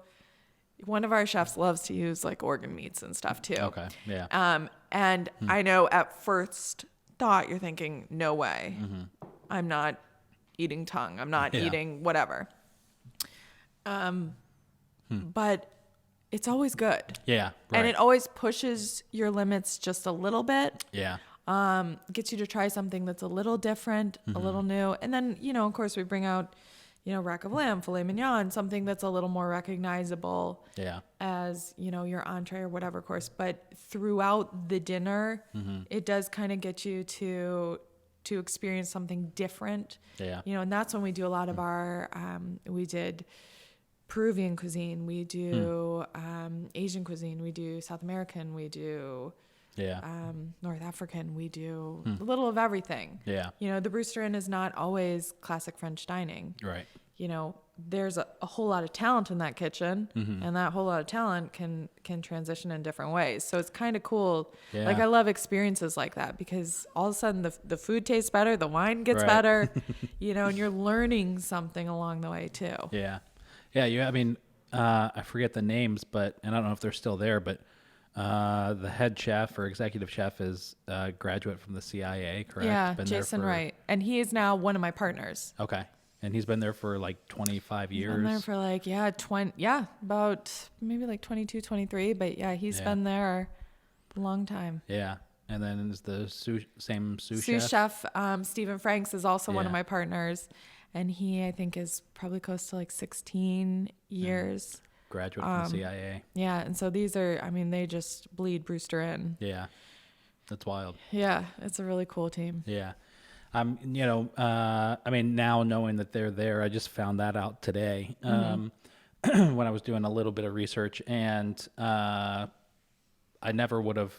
One of our chefs loves to use like organ meats and stuff too. Okay, yeah. And I know at first thought you're thinking, no way, I'm not eating tongue. I'm not eating whatever. But it's always good. Yeah. Right. And it always pushes your limits just a little bit. Yeah. Gets you to try something that's a little different, a little new. And then, you know, of course we bring out, you know, rack of lamb, filet mignon, something that's a little more recognizable as, you know, your entree or whatever course. But throughout the dinner, it does kind of get you to experience something different. Yeah. You know, and that's when we do a lot of our, we did Peruvian cuisine, we do Asian cuisine, we do South American, we do North African, we do a little of everything. Yeah. You know, the Brewster Inn is not always classic French dining. Right. You know, there's a whole lot of talent in that kitchen, and that whole lot of talent can transition in different ways. So it's kind of cool. Yeah. Like I love experiences like that because all of a sudden the food tastes better, the wine gets better, you know, and you're learning something along the way too. Yeah. Yeah. I mean, I forget the names, and I don't know if they're still there, but the head chef or executive chef is a graduate from the CIA, correct? Yeah, Jason Wright. And he is now one of my partners. Okay. And he's been there for like 25 years. He's been there for like, about maybe like 22, 23. But yeah, he's been there a long time. Yeah. And then is the sous chef? Sous chef, Stephen Franks is also one of my partners. and he, I think, is probably close to like 16 years. Graduate from the CIA. Yeah, and so these are, I mean, they just bleed Brewster in. Yeah, that's wild. Yeah, it's a really cool team. Yeah. I mean, now knowing that they're there, I just found that out today when I was doing a little bit of research, and I never would have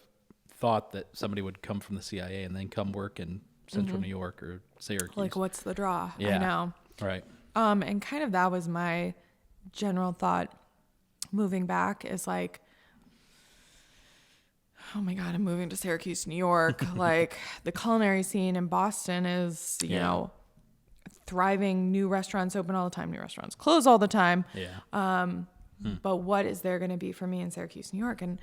thought that somebody would come from the CIA and then come work in Central New York or Syracuse. Like, what's the draw? Yeah. I know. Right. And kind of that was my general thought moving back, is like, oh my God, I'm moving to Syracuse, New York. Like, the culinary scene in Boston is, you know, thriving. New restaurants open all the time. New restaurants close all the time. Yeah. But what is there going to be for me in Syracuse, New York? And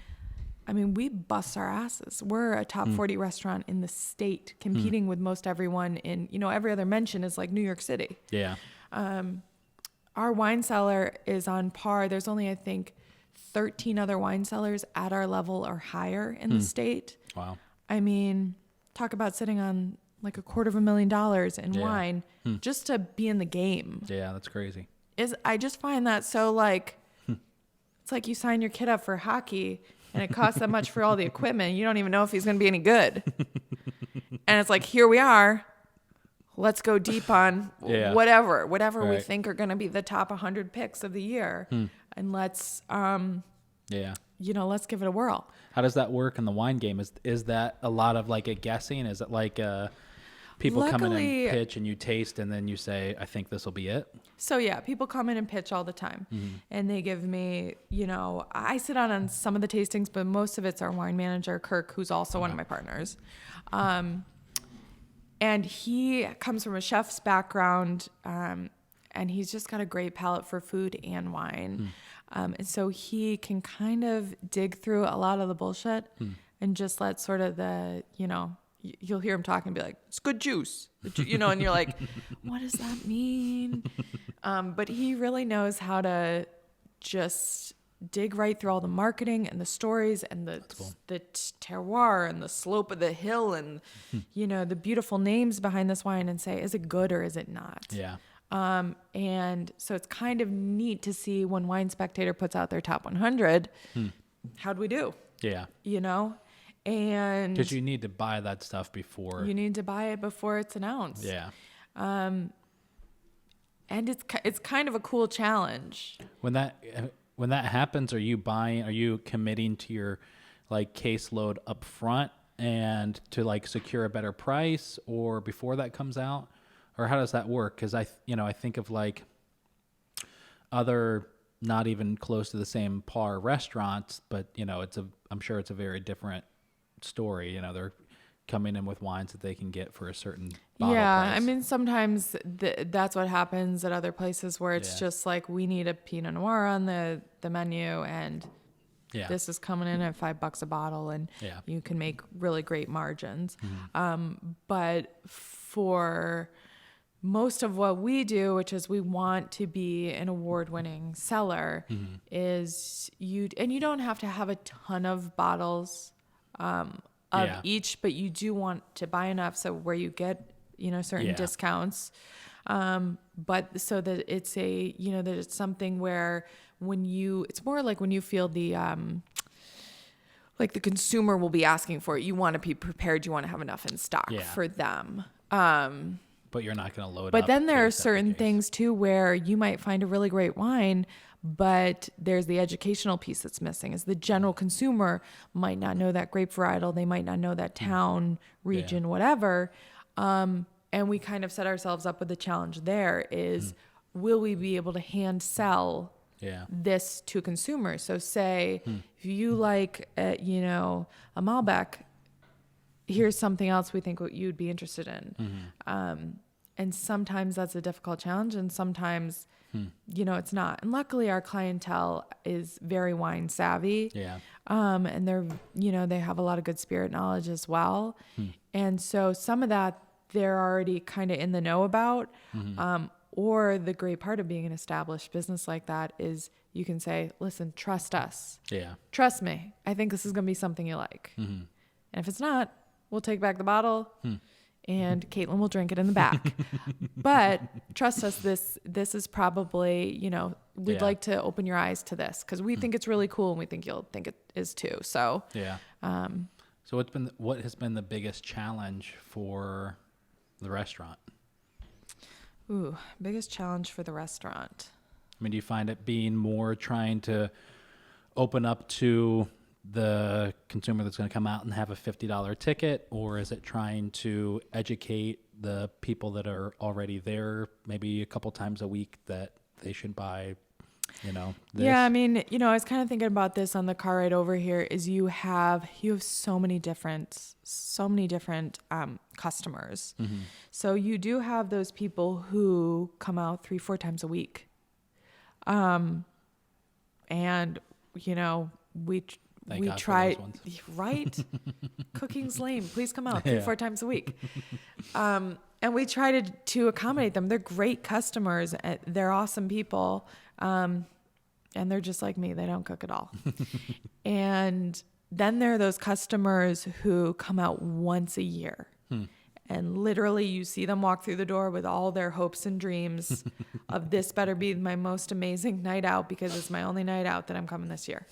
I mean, we bust our asses. We're a top 40 restaurant in the state, competing with most everyone in, you know, every other mention is like New York City. Yeah. Our wine cellar is on par. There's only, I think, 13 other wine cellars at our level or higher in the state. Wow. I mean, talk about sitting on like $250,000 in wine just to be in the game. Yeah, that's crazy. I just find that so like, it's like you sign your kid up for hockey and it costs that much for all the equipment. You don't even know if he's going to be any good. And it's like, here we are. Let's go deep on whatever we think are going to be the top 100 picks of the year. And let's, you know, let's give it a whirl. How does that work in the wine game? Is that a lot of like a guessing? Is it like people come in and pitch and you taste and then you say, I think this will be it? So yeah, people come in and pitch all the time and they give me, you know, I sit on some of the tastings, but most of it's our wine manager, Kirk, who's also one of my partners. And he comes from a chef's background, and he's just got a great palate for food and wine. And so he can kind of dig through a lot of the bullshit and just let sort of the, you know, you'll hear him talking and be like, it's good juice, you know, and you're like, what does that mean? But he really knows how to just dig right through all the marketing and the stories and the terroir and the slope of the hill and, you know, the beautiful names behind this wine and say, is it good or is it not? Yeah. And so it's kind of neat to see when Wine Spectator puts out their top 100, how'd we do? Yeah. You know? And because you need to buy that stuff before. You need to buy it before it's announced. Yeah. And it's kind of a cool challenge. When that happens, are you committing to your like caseload up front and to like secure a better price or before that comes out? Or how does that work? Because I think of like other not even close to the same par restaurants, but you know, I'm sure it's a very different story. You know, they're coming in with wines that they can get for a certain bottle price. I mean, sometimes that's what happens at other places where it's just like, we need a Pinot Noir on the menu and this is coming in at $5 a bottle and you can make really great margins. But for most of what we do, which is we want to be an award-winning cellar, is you don't have to have a ton of bottles of each, but you do want to buy enough so where you get, you know, certain discounts. But so that it's that it's something where it's more like when you feel the, like the consumer will be asking for it, you want to be prepared, you want to have enough in stock for them. But you're not going to load up. But then there are certain things too where you might find a really great wine, but there's the educational piece that's missing. Is the general consumer might not know that grape varietal, they might not know that town, region, whatever. And we kind of set ourselves up with the challenge there is, will we be able to hand sell this to consumers? So say if you like, a Malbec, here's something else we think you'd be interested in. And sometimes that's a difficult challenge and sometimes, it's not. And luckily our clientele is very wine savvy. Yeah. And they're, they have a lot of good spirit knowledge as well. And so some of that they're already kind of in the know about. Or the great part of being an established business like that is you can say, listen, trust us. Yeah. Trust me. I think this is going to be something you like. And if it's not, we'll take back the bottle and Caitlin will drink it in the back. But trust us, this is probably, we'd like to open your eyes to this because we think it's really cool and we think you'll think it is too. So yeah. So what has been the biggest challenge for the restaurant? Ooh, biggest challenge for the restaurant. I mean, do you find it being more trying to open up to the consumer that's going to come out and have a $50 ticket, or is it trying to educate the people that are already there maybe a couple times a week that they should buy, this? Yeah, I mean, I was kind of thinking about this on the car ride over here is you have so many different customers. Mm-hmm. So you do have those people who come out 3-4 times a week. And we try, right? Cooking's lame. Please come out 3-4 times a week. And we try to accommodate them. They're great customers. They're awesome people. And they're just like me. They don't cook at all. And then there are those customers who come out once a year. And literally you see them walk through the door with all their hopes and dreams of this better be my most amazing night out because it's my only night out that I'm coming this year.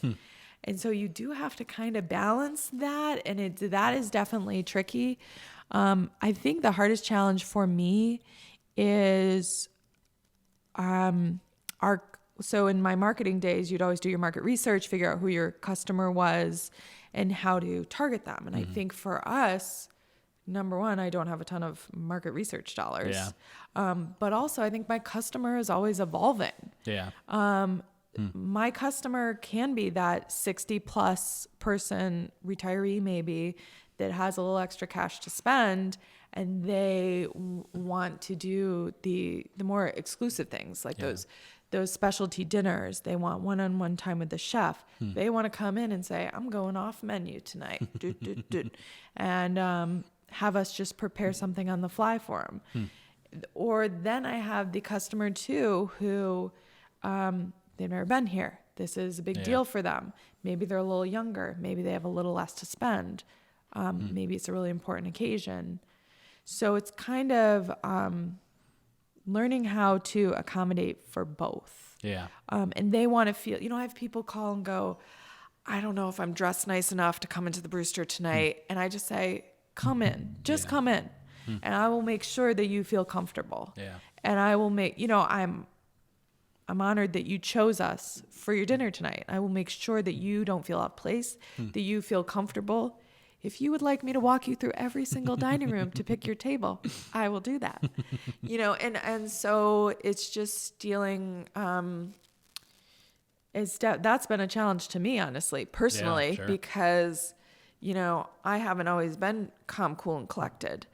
And so you do have to kind of balance that. And that is definitely tricky. I think the hardest challenge for me is so in my marketing days, you'd always do your market research, figure out who your customer was and how to target them. And I think for us, number one, I don't have a ton of market research dollars. Yeah. But also I think my customer is always evolving. Yeah. My customer can be that 60 plus person retiree maybe that has a little extra cash to spend and they want to do the more exclusive things like those specialty dinners. They want one-on-one time with the chef. They want to come in and say, I'm going off menu tonight. And have us just prepare something on the fly for them. Or then I have the customer too who they've never been here. This is a big deal for them. Maybe they're a little younger. Maybe they have a little less to spend. Maybe it's a really important occasion. So it's kind of learning how to accommodate for both. Yeah. And they want to feel, I have people call and go, I don't know if I'm dressed nice enough to come into the Brewster tonight. And I just say, come in, just come in. And I will make sure that you feel comfortable. Yeah. And I will make, I'm honored that you chose us for your dinner tonight. I will make sure that you don't feel out of place, that you feel comfortable. If you would like me to walk you through every single dining room to pick your table, I will do that. And so it's just dealing, that's been a challenge to me, honestly, personally, because, I haven't always been calm, cool, and collected.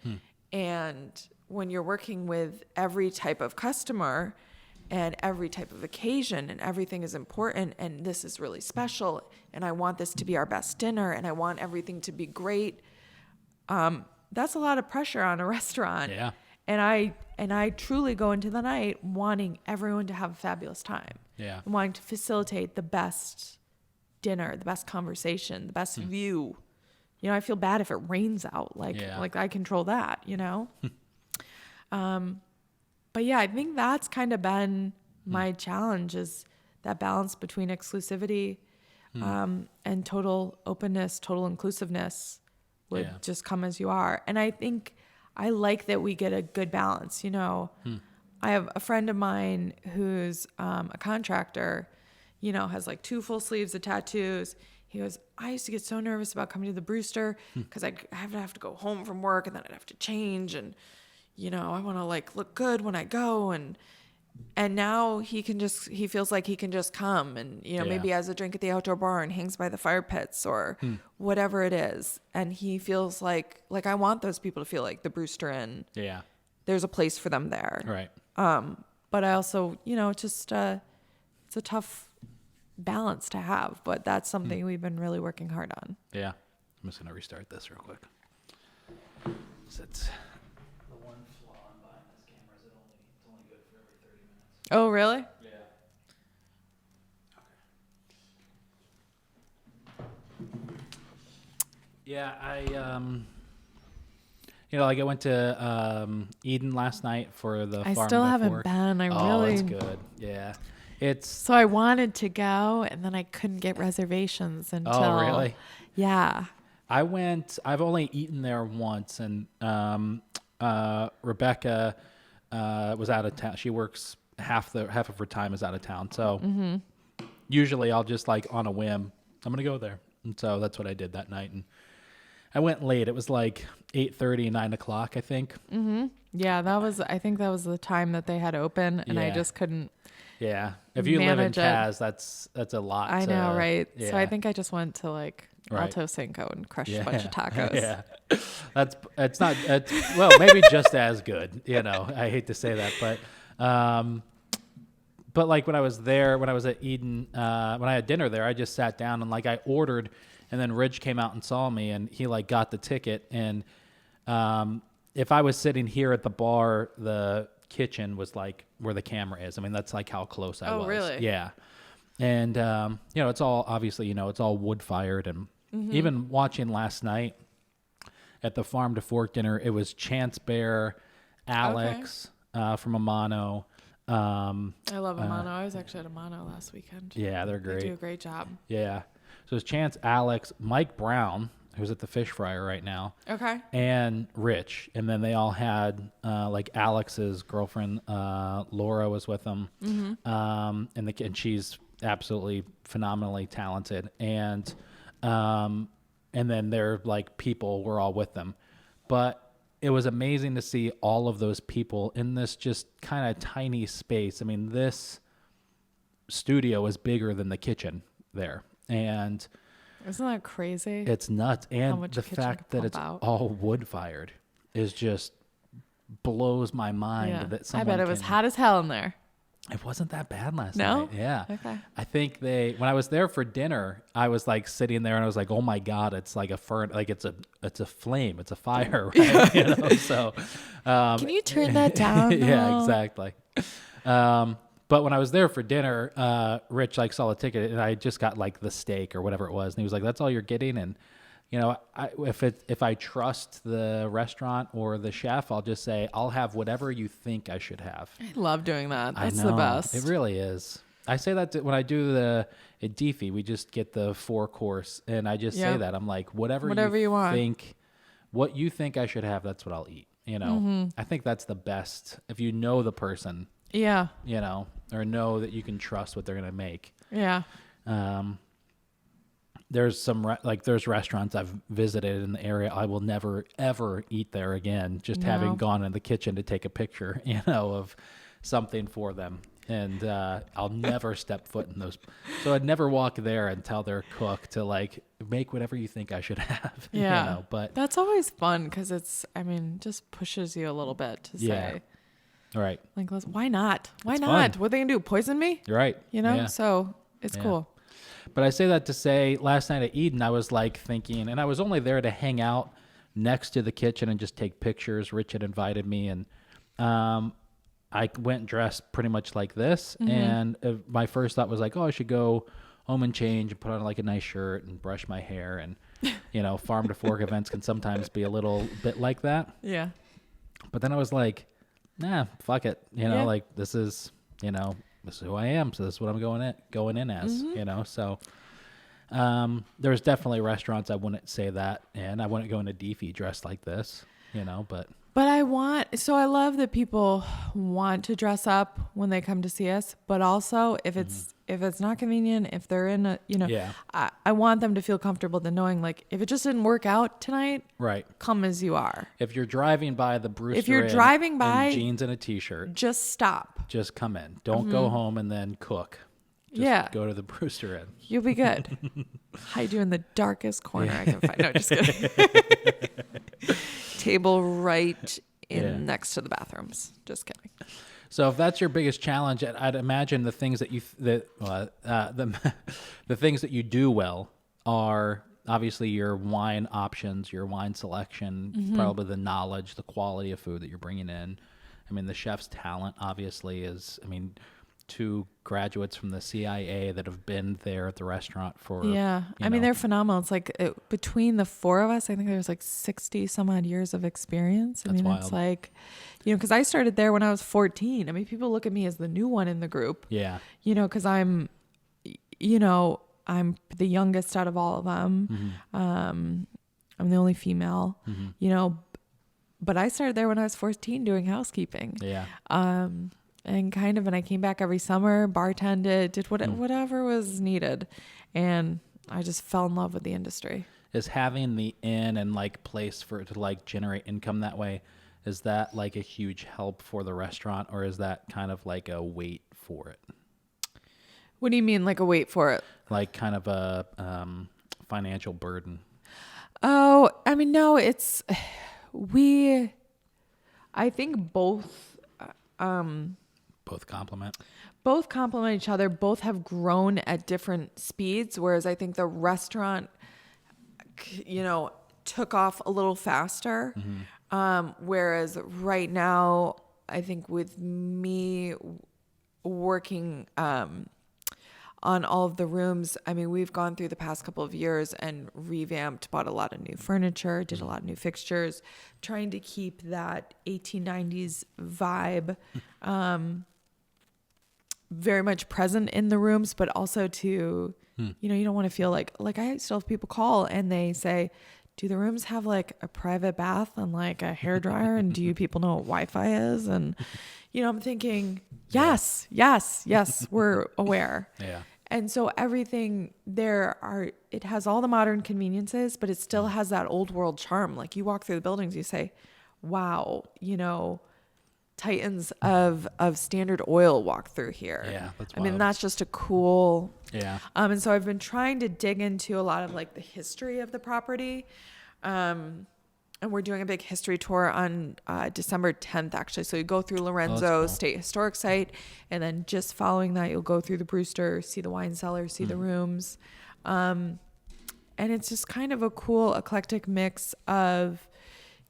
And when you're working with every type of customer and every type of occasion and everything is important and this is really special and I want this to be our best dinner and I want everything to be great, that's a lot of pressure on a restaurant. Yeah. And I truly go into the night wanting everyone to have a fabulous time. Yeah. And wanting to facilitate the best dinner, the best conversation, the best view. I feel bad if it rains out. Like I control that, But yeah, I think that's kind of been my challenge is that balance between exclusivity and total openness, total inclusive,ness would just come as you are. And I think I like that we get a good balance. I have a friend of mine who's a contractor, has like 2 full sleeves of tattoos. He goes, I used to get so nervous about coming to the Brewster because I have to go home from work and then I'd have to change and I want to look good when I go. And now he feels like he can just come and, maybe has a drink at the outdoor bar and hangs by the fire pits or whatever it is. And he feels like I want those people to feel like the Brewster Inn. Yeah. There's a place for them there. Right. But I also, it's a tough balance to have, but that's something we've been really working hard on. Yeah. I'm just going to restart this real quick. It's the one flaw I'm buying this camera is it's only good for every 30 minutes. Oh, really? Yeah. Okay. Yeah, like I went to Eden last night for the I farm still to haven't fork. been. It's good. Yeah. So I wanted to go, and then I couldn't get reservations until. Oh, really? Yeah. I've only eaten there once, and Rebecca was out of town. She works half of her time is out of town. So usually I'll just like on a whim, I'm going to go there. And so that's what I did that night. And I went late. It was like 8:30, 9 o'clock, I think. Mm-hmm. Yeah, I think that was the time that they had open, and I just couldn't. Yeah. If you live in Kaz, that's a lot. I know, right? Yeah. So I think I just went to like Alto Cinco and crushed a bunch of tacos. Yeah. Well, maybe just as good, I hate to say that, but like when I was at Eden, when I had dinner there, I just sat down and like I ordered, and then Ridge came out and saw me, and he like got the ticket. And if I was sitting here at the bar, the kitchen was like where the camera is. I mean, that's like how close I was. Oh, really? Yeah. And it's all obviously, it's all wood fired. And even watching last night at the Farm to Fork dinner, it was Chance Bear, Alex from Amano. I love Amano. I was actually at Amano last weekend. Yeah, they're great. They do a great job. Yeah. So it's Chance, Alex, Mike Brown, who's at the Fish Fryer right now. Okay. And Rich. And then they all had, like Alex's girlfriend, Laura was with them. Mm-hmm. And she's absolutely phenomenally talented. And then their like people were all with them. But it was amazing to see all of those people in this just kind of tiny space. I mean, this studio is bigger than the kitchen there. And isn't that crazy? It's nuts. And the fact that it's all wood fired is just blows my mind. Yeah. That I bet it was hot as hell in there. It wasn't that bad last night. No? Yeah. Okay. I think when I was there for dinner, I was like sitting there and I was like, oh my God, it's like a furnace, like it's a flame, it's a fire, right? So, can you turn that down? Yeah, exactly. But when I was there for dinner, Rich like saw the ticket, and I just got like the steak or whatever it was, and he was like, "That's all you're getting." And if I trust the restaurant or the chef, I'll just say I'll have whatever you think I should have. I love doing that. That's the best. It really is. I say that when I do at Deefy, we just get the 4-course, and I just say that I'm like, whatever you want. What you think I should have, that's what I'll eat. I think that's the best if you know the person. Yeah. Or know that you can trust what they're going to make. Yeah. There's there's restaurants I've visited in the area. I will never, ever eat there again. Just having gone in the kitchen to take a picture, of something for them. And I'll never step foot in those. So I'd never walk there and tell their cook to like make whatever you think I should have. Yeah. But that's always fun because just pushes you a little bit to say. Right. Like, why not? Why it's not? Fun. What are they going to do? Poison me? You're right. So it's cool. But I say that to say last night at Eden, I was like thinking, and I was only there to hang out next to the kitchen and just take pictures. Rich had invited me, and I went dressed pretty much like this. Mm-hmm. And my first thought was like, oh, I should go home and change and put on like a nice shirt and brush my hair. And, Farm to Fork events can sometimes be a little bit like that. Yeah. But then I was like, nah, fuck it. Like this is who I am. So this is what I'm going in as, mm-hmm. So there's definitely restaurants I wouldn't say that. And I wouldn't go into Deefy dressed like this, but I love that people want to dress up when they come to see us, but also if it's not convenient, if they're in I want them to feel comfortable to knowing like if it just didn't work out tonight, right, come as you are. If you're driving by the Brewster, in jeans and a t-shirt, just stop. Just come in. Don't go home and then cook. Just go to the Brewster Inn. You'll be good. Hide you in the darkest corner I can find. No, just kidding. Table right in next to the bathrooms. Just kidding. So if that's your biggest challenge, I'd imagine the things that the things that you do well are obviously your wine options, your wine selection, mm-hmm. probably the knowledge, the quality of food that you're bringing in. I mean, the chef's talent obviously is. I mean, two graduates from the CIA that have been there at the restaurant for, yeah. I mean, they're phenomenal. It's like between the four of us, I think there's like 60 some odd years of experience. I mean, wild. It's like, because I started there when I was 14. I mean, people look at me as the new one in the group. Yeah. Because I'm the youngest out of all of them. Mm-hmm. I'm the only female, but I started there when I was 14 doing housekeeping. Yeah. And I came back every summer, bartended, did whatever was needed. And I just fell in love with the industry. Is having the inn and like place for it to like generate income that way, is that like a huge help for the restaurant, or is that kind of like a wait for it? What do you mean, like a wait for it? Like kind of a financial burden. Oh, I mean, no, I think both complement. Both complement each other. Both have grown at different speeds. Whereas I think the restaurant, took off a little faster. Mm-hmm. Whereas right now, I think with me working, on all of the rooms, I mean, we've gone through the past couple of years and revamped, bought a lot of new furniture, did a lot of new fixtures, trying to keep that 1890s vibe very much present in the rooms, but also to, you don't want to feel like I still have people call and they say, do the rooms have like a private bath and like a hairdryer? And do you people know what Wi-Fi is? And, I'm thinking, yes, we're aware. Yeah. And so everything it has all the modern conveniences, but it still has that old world charm. Like you walk through the buildings, you say, wow, titans of Standard Oil walk through here. Yeah, that's wild. I mean, that's just a cool. Yeah. And so I've been trying to dig into a lot of like the history of the property. And we're doing a big history tour on December 10th, actually. So you go through Lorenzo State Historic Site, and then just following that, you'll go through the Brewster, see the wine cellar, see the rooms. And it's just kind of a cool, eclectic mix of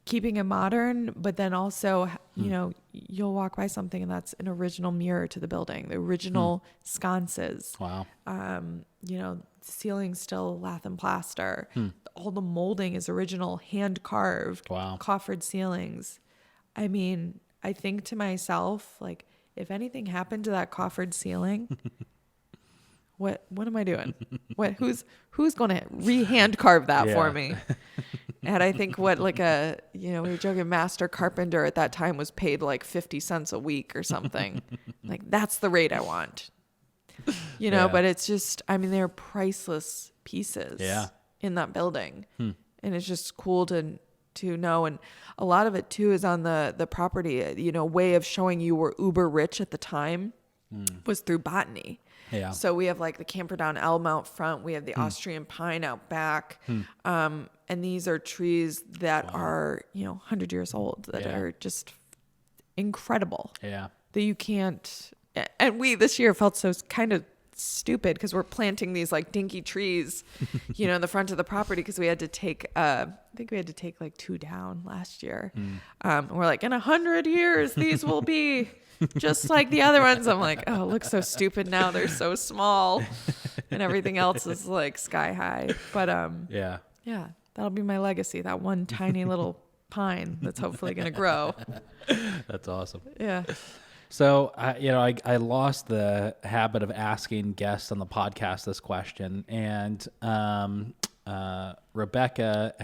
keeping it modern, but then also, you'll walk by something and that's an original mirror to the building, the original sconces. Wow. The ceiling's still lath and plaster. All the molding is original, hand carved. Wow. Coffered ceilings. I mean, I think to myself, like, if anything happened to that coffered ceiling, what am I doing? Who's going to re-hand carve that for me? And I think we were joking, master carpenter at that time was paid like 50 cents a week or something. Like, that's the rate I want. But it's just, I mean, they're priceless pieces in that building. And it's just cool to know. And a lot of it too is on the property, way of showing you were uber rich at the time was through botany. Yeah. So we have like the Camperdown elm out front. We have the Austrian pine out back. And these are trees that are, 100 years old that are just incredible. Yeah. That you can't. And we this year felt so kind of stupid because we're planting these like dinky trees, in the front of the property because we had to take, I think we had to take like 2 down last year. And we're like, in 100 years, these will be just like the other ones. I'm like, oh, it looks so stupid now. They're so small and everything else is like sky high. But yeah, that'll be my legacy. That one tiny little pine that's hopefully going to grow. That's awesome. Yeah. So, I lost the habit of asking guests on the podcast this question. And Rebecca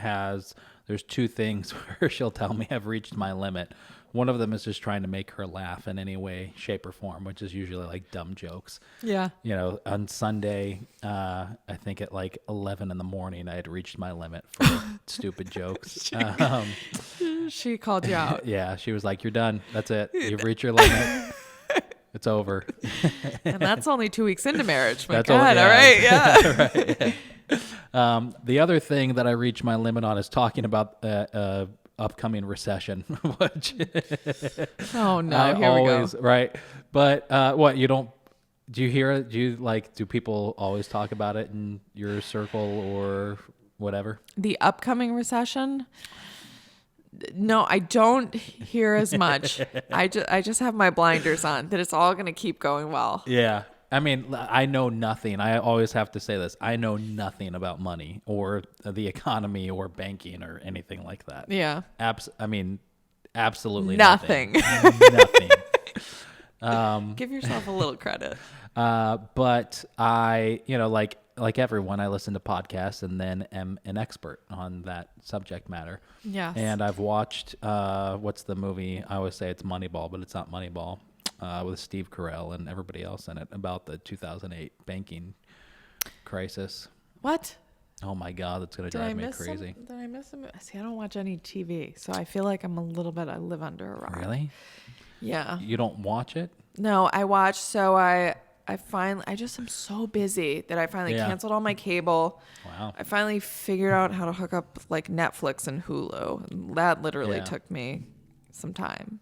there's 2 things where she'll tell me I've reached my limit. One of them is just trying to make her laugh in any way, shape, or form, which is usually like dumb jokes. Yeah. On Sunday, I think at like 11 in the morning, I had reached my limit for stupid jokes. She called you out. Yeah. She was like, you're done. That's it. You've reached your limit. It's over. And that's only 2 weeks into marriage. My God. All right. Yeah. Right, yeah. The other thing that I reached my limit on is talking about upcoming recession. Which oh no! Here we go. Right, but what you don't? Do you hear it? Do people always talk about it in your circle or whatever? The upcoming recession? No, I don't hear as much. I just have my blinders on that it's all going to keep going well. Yeah. I mean, I know nothing. I always have to say this. I know nothing about money or the economy or banking or anything like that. Yeah. Absolutely nothing. Nothing. Give yourself a little credit. But I, like everyone, I listen to podcasts and then am an expert on that subject matter. Yes. And I've watched, what's the movie? I always say it's Moneyball, but it's not Moneyball, with Steve Carell and everybody else in it about the 2008 banking crisis. What? Oh my God, that's going to drive me crazy. Did I miss some? See, I don't watch any TV, so I feel like I live under a rock. Really? Yeah. You don't watch it? No, I watch. So I just am so busy that I finally canceled all my cable. Wow. I finally figured out how to hook up like Netflix and Hulu. And that literally took me some time.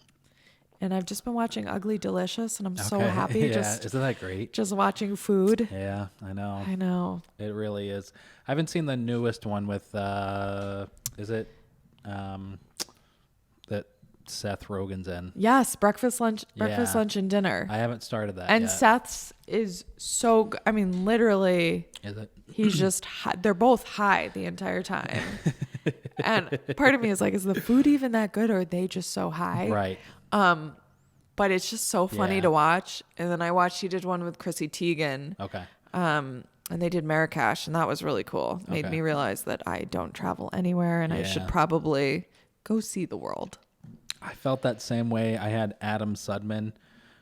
And I've just been watching Ugly Delicious, and I'm so happy. Yeah, isn't that great? Just watching food. Yeah, I know. I know. It really is. I haven't seen the newest one with, is it that Seth Rogen's in? Yes, breakfast, lunch, and dinner. I haven't started that and yet. Seth's is so good. I mean, literally. Is it? He's just high. They're both high the entire time. And part of me is like, is the food even that good, or are they just so high? Right. But it's just so funny to watch. And then he did one with Chrissy Teigen. Okay. And they did Marrakesh, and that was really cool. Made me realize that I don't travel anywhere, and I should probably go see the world. I felt that same way. I had Adam Sudman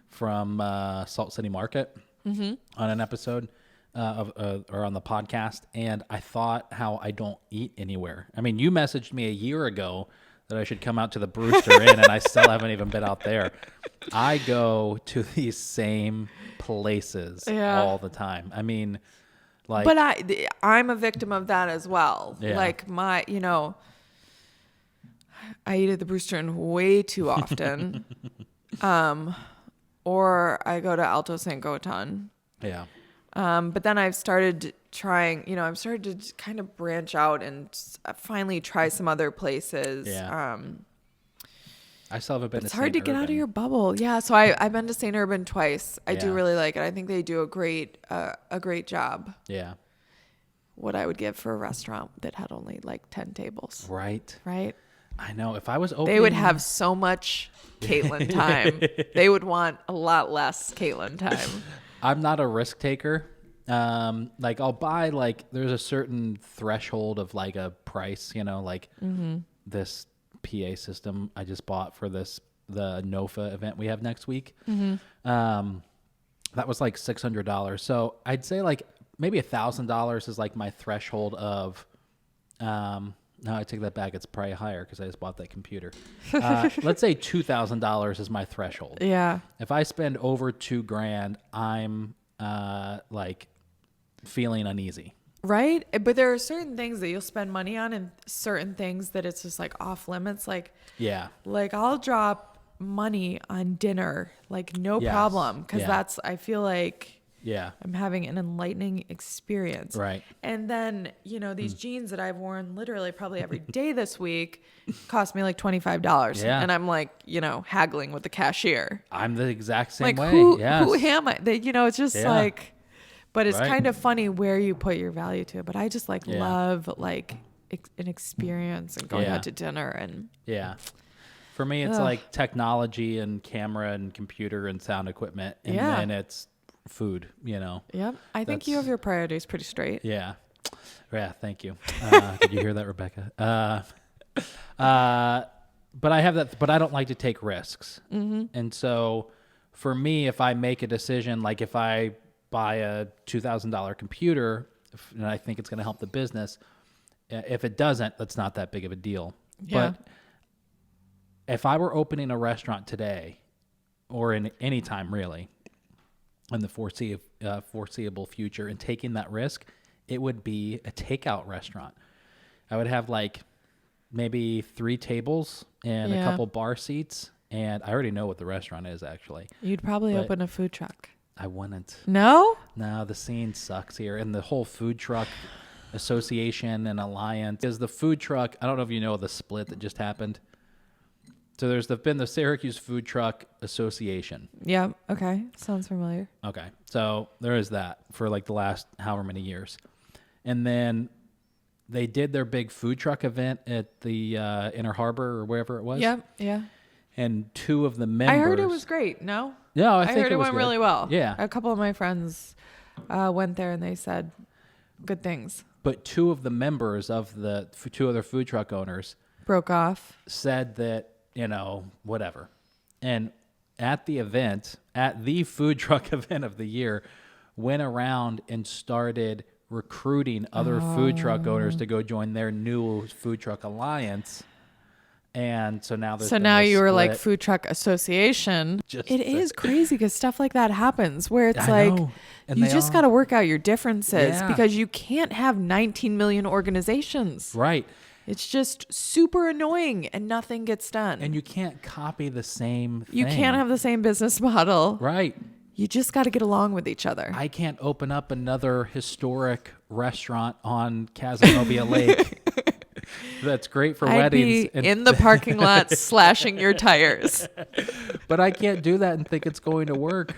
from Salt City Market on an episode or on the podcast, and I thought how I don't eat anywhere. I mean, you messaged me a year ago that I should come out to the Brewster Inn, and I still haven't even been out there. I go to these same places all the time. I mean, like, but I'm a victim of that as well. Yeah. Like I eat at the Brewster Inn way too often. Or I go to Alto St. Gotan. Yeah. But then I've started trying, I've started to kind of branch out and finally try some other places. Yeah. I still haven't been to It's hard to St. get out of Urban. your bubble. Yeah. So I've been to St. Urban twice. I do Yeah. really like it. I think they do a great job. Yeah. What I would give for a restaurant that had only like 10 tables. Right. Right. I know. If I was opening... They would have so much Caitlin time. They would want a lot less Caitlin time. I'm not a risk taker. Like I'll buy there's a certain threshold of like a price, this PA system I just bought for the NOFA event we have next week. That was like $600. So I'd say like maybe $1,000 is like my threshold of, no, I take that back. It's probably higher because I just bought that computer. Let's say $2,000 is my threshold. Yeah. If I spend over $2,000, I'm like feeling uneasy. Right. But there are certain things that you'll spend money on, and certain things that it's just like off limits. Like I'll drop money on dinner, like no problem. Cause I feel like I'm having an enlightening experience. Right. And then, these jeans that I've worn literally probably every day this week cost me like $25. Yeah. And I'm like, haggling with the cashier. I'm the exact same Like way. who am I? It's just like, but it's Right. kind of funny where you put your value to. But I just love like an experience and going out to dinner and For me, it's like technology and camera and computer and sound equipment, and then it's food. Yep. I think you have your priorities pretty straight. Yeah. Thank you. Did you hear that, Rebecca? But I have that. But I don't like to take risks, and so for me, if I make a decision, like if I buy a $2,000 computer and I think it's going to help the business, if it doesn't, that's not that big of a deal. Yeah. But if I were opening a restaurant today, or in any time really, in the foreseeable future, and taking that risk, it would be a takeout restaurant. I would have like maybe 3 tables and a couple bar seats, and I already know what the restaurant is actually. You'd probably open a food truck. I wouldn't. No? No, the scene sucks here, and the whole food truck association and alliance is the food truck. I don't know if you know the split that just happened. So there's been the Syracuse Food Truck Association. Yeah. Okay. Sounds familiar. Okay. So there is that for like the last however many years. And then they did their big food truck event at the Inner Harbor or wherever it was. Yeah. Yeah. And two of the members. I heard it was great. No? No, I think heard it was went good. really well. Yeah. A couple of my friends went there and they said good things. But two of the members of the two other food truck owners broke off, said that, whatever. And at the event, at the food truck event of the year, went around and started recruiting other food truck owners to go join their new food truck alliance. And so now you were like food truck association. It is crazy because stuff like that happens where it's you just got to work out your differences because you can't have 19 million organizations. Right. It's just super annoying and nothing gets done. And you can't copy the same thing. You can't have the same business model. Right. You just got to get along with each other. I can't open up another historic restaurant on Casanova Lake. That's great for weddings. I'd be in the parking lot slashing your tires. But I can't do that and think it's going to work.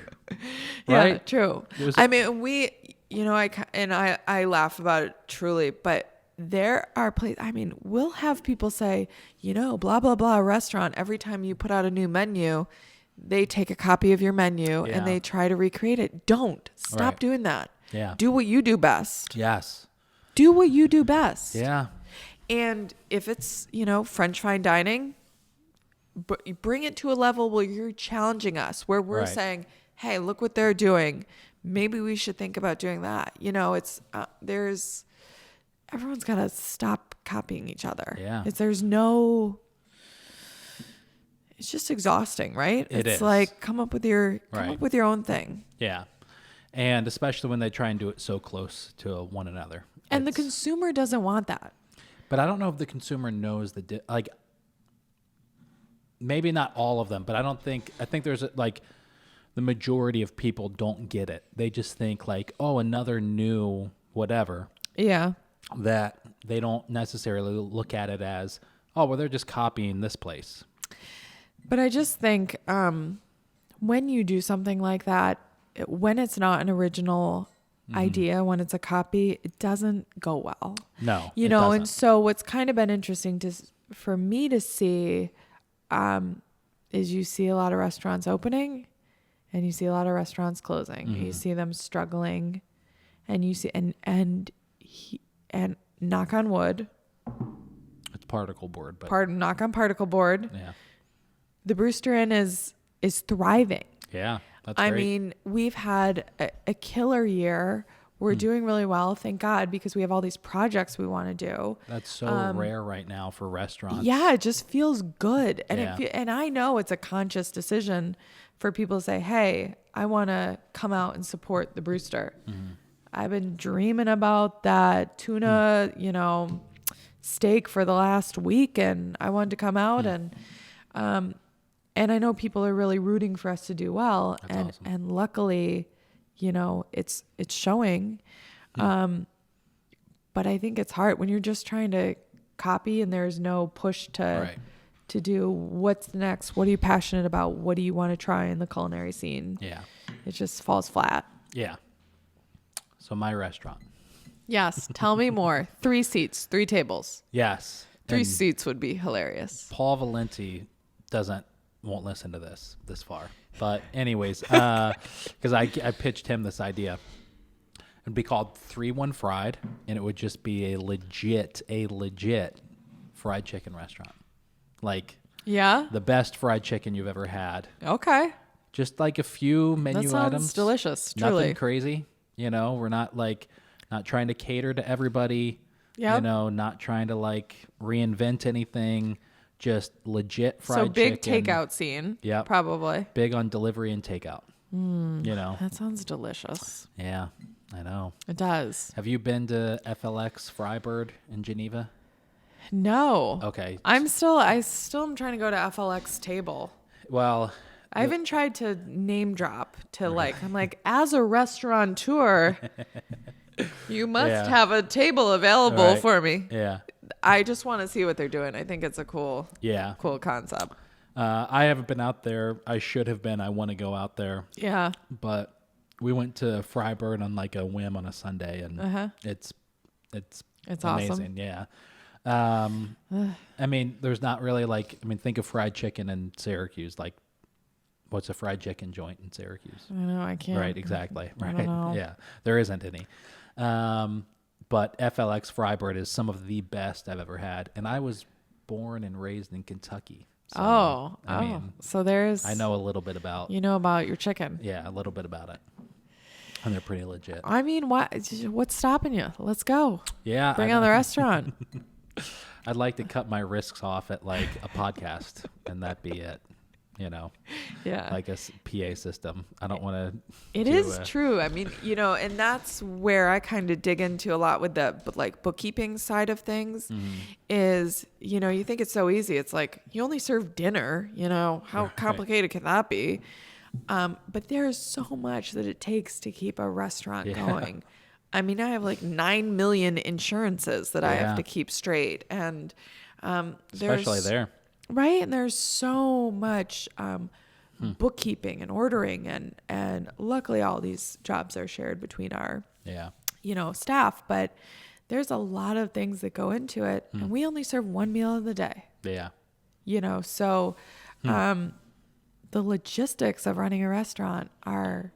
Right? Yeah, true. I mean, I laugh about it truly, but there are places, we'll have people say, blah, blah, blah restaurant. Every time you put out a new menu, they take a copy of your menu and they try to recreate it. Don't. Stop doing that. Yeah. Do what you do best. Yes. Do what you do best. Yeah. And if it's, French fine dining, but you bring it to a level where you're challenging us, where we're saying, hey, look what they're doing. Maybe we should think about doing that. Everyone's got to stop copying each other. Yeah. It's just exhausting, right? It it's is. like come up with your own thing. Yeah. And especially when they try and do it so close to one another. And the consumer doesn't want that. But I don't know if the consumer knows maybe not all of them, but I think there's the majority of people don't get it. They just think another new whatever. Yeah. That they don't necessarily look at it as, they're just copying this place. But I just think when you do something like that, when it's not an original idea, when it's a copy, it doesn't go well. No, and so what's kind of been interesting for me to see is you see a lot of restaurants opening and you see a lot of restaurants closing. You see them struggling and you see and knock on wood. It's particle board, but knock on particle board. Yeah. The Brewster Inn is thriving. Yeah. That's great. I mean, we've had a killer year. We're doing really well, thank God, because we have all these projects we want to do. That's so rare right now for restaurants. Yeah, it just feels good. And and I know it's a conscious decision for people to say, hey, I want to come out and support the Brewster. I've been dreaming about that tuna, steak for the last week, and I wanted to come out and I know people are really rooting for us to do well. That's awesome. And luckily, it's showing. But I think it's hard when you're just trying to copy and there's no push to do what's next. What are you passionate about? What do you want to try in the culinary scene? Yeah. It just falls flat. Yeah. So my restaurant. Yes. Tell me more. 3 seats, 3 tables. Yes. 3 seats would be hilarious. Paul Valenti won't listen to this far. But anyways, because I pitched him this idea. It'd be called 3-1 Fried, and it would just be a legit fried chicken restaurant. The best fried chicken you've ever had. Okay. Just a few menu that items. Sounds delicious, truly. Nothing crazy. We're not not trying to cater to everybody. Yeah. Not trying to reinvent anything. Just legit fried chicken. So big takeout scene. Yeah. Probably. Big on delivery and takeout. That sounds delicious. Yeah, I know. It does. Have you been to FLX Frybird in Geneva? No. Okay. I still am trying to go to FLX table. Well, I haven't tried to name drop to I'm as a restaurateur, you must have a table available for me. Yeah. I just want to see what they're doing. I think it's a cool concept. I haven't been out there. I should have been. I want to go out there. Yeah. But we went to Freiburg on like a whim on a Sunday, and it's amazing. Awesome. Yeah. I mean, there's not really think of fried chicken in Syracuse. Like, what's a fried chicken joint in Syracuse? I know, I can't. Right, exactly. I Right. don't know. Yeah, there isn't any. But FLX Freiburg is some of the best I've ever had, and I was born and raised in Kentucky. So, I mean, so I know a little bit about. You know about your chicken. Yeah, a little bit about it, and they're pretty legit. I mean, what's stopping you? Let's go. Yeah, bring on the restaurant. I'd like to cut my risks off at like a podcast, and that be it. You know, yeah, like a PA system. I don't want to. It is true. I mean, and that's where I kind of dig into a lot with the bookkeeping side of things. Is you think it's so easy. It's like you only serve dinner. How complicated can that be? But there's so much that it takes to keep a restaurant going. I mean, I have like 9 million insurances that I have to keep straight, and especially there. Right. And there's so much bookkeeping and ordering and luckily all these jobs are shared between our, staff, but there's a lot of things that go into it and we only serve one meal of the day. Yeah. So the logistics of running a restaurant are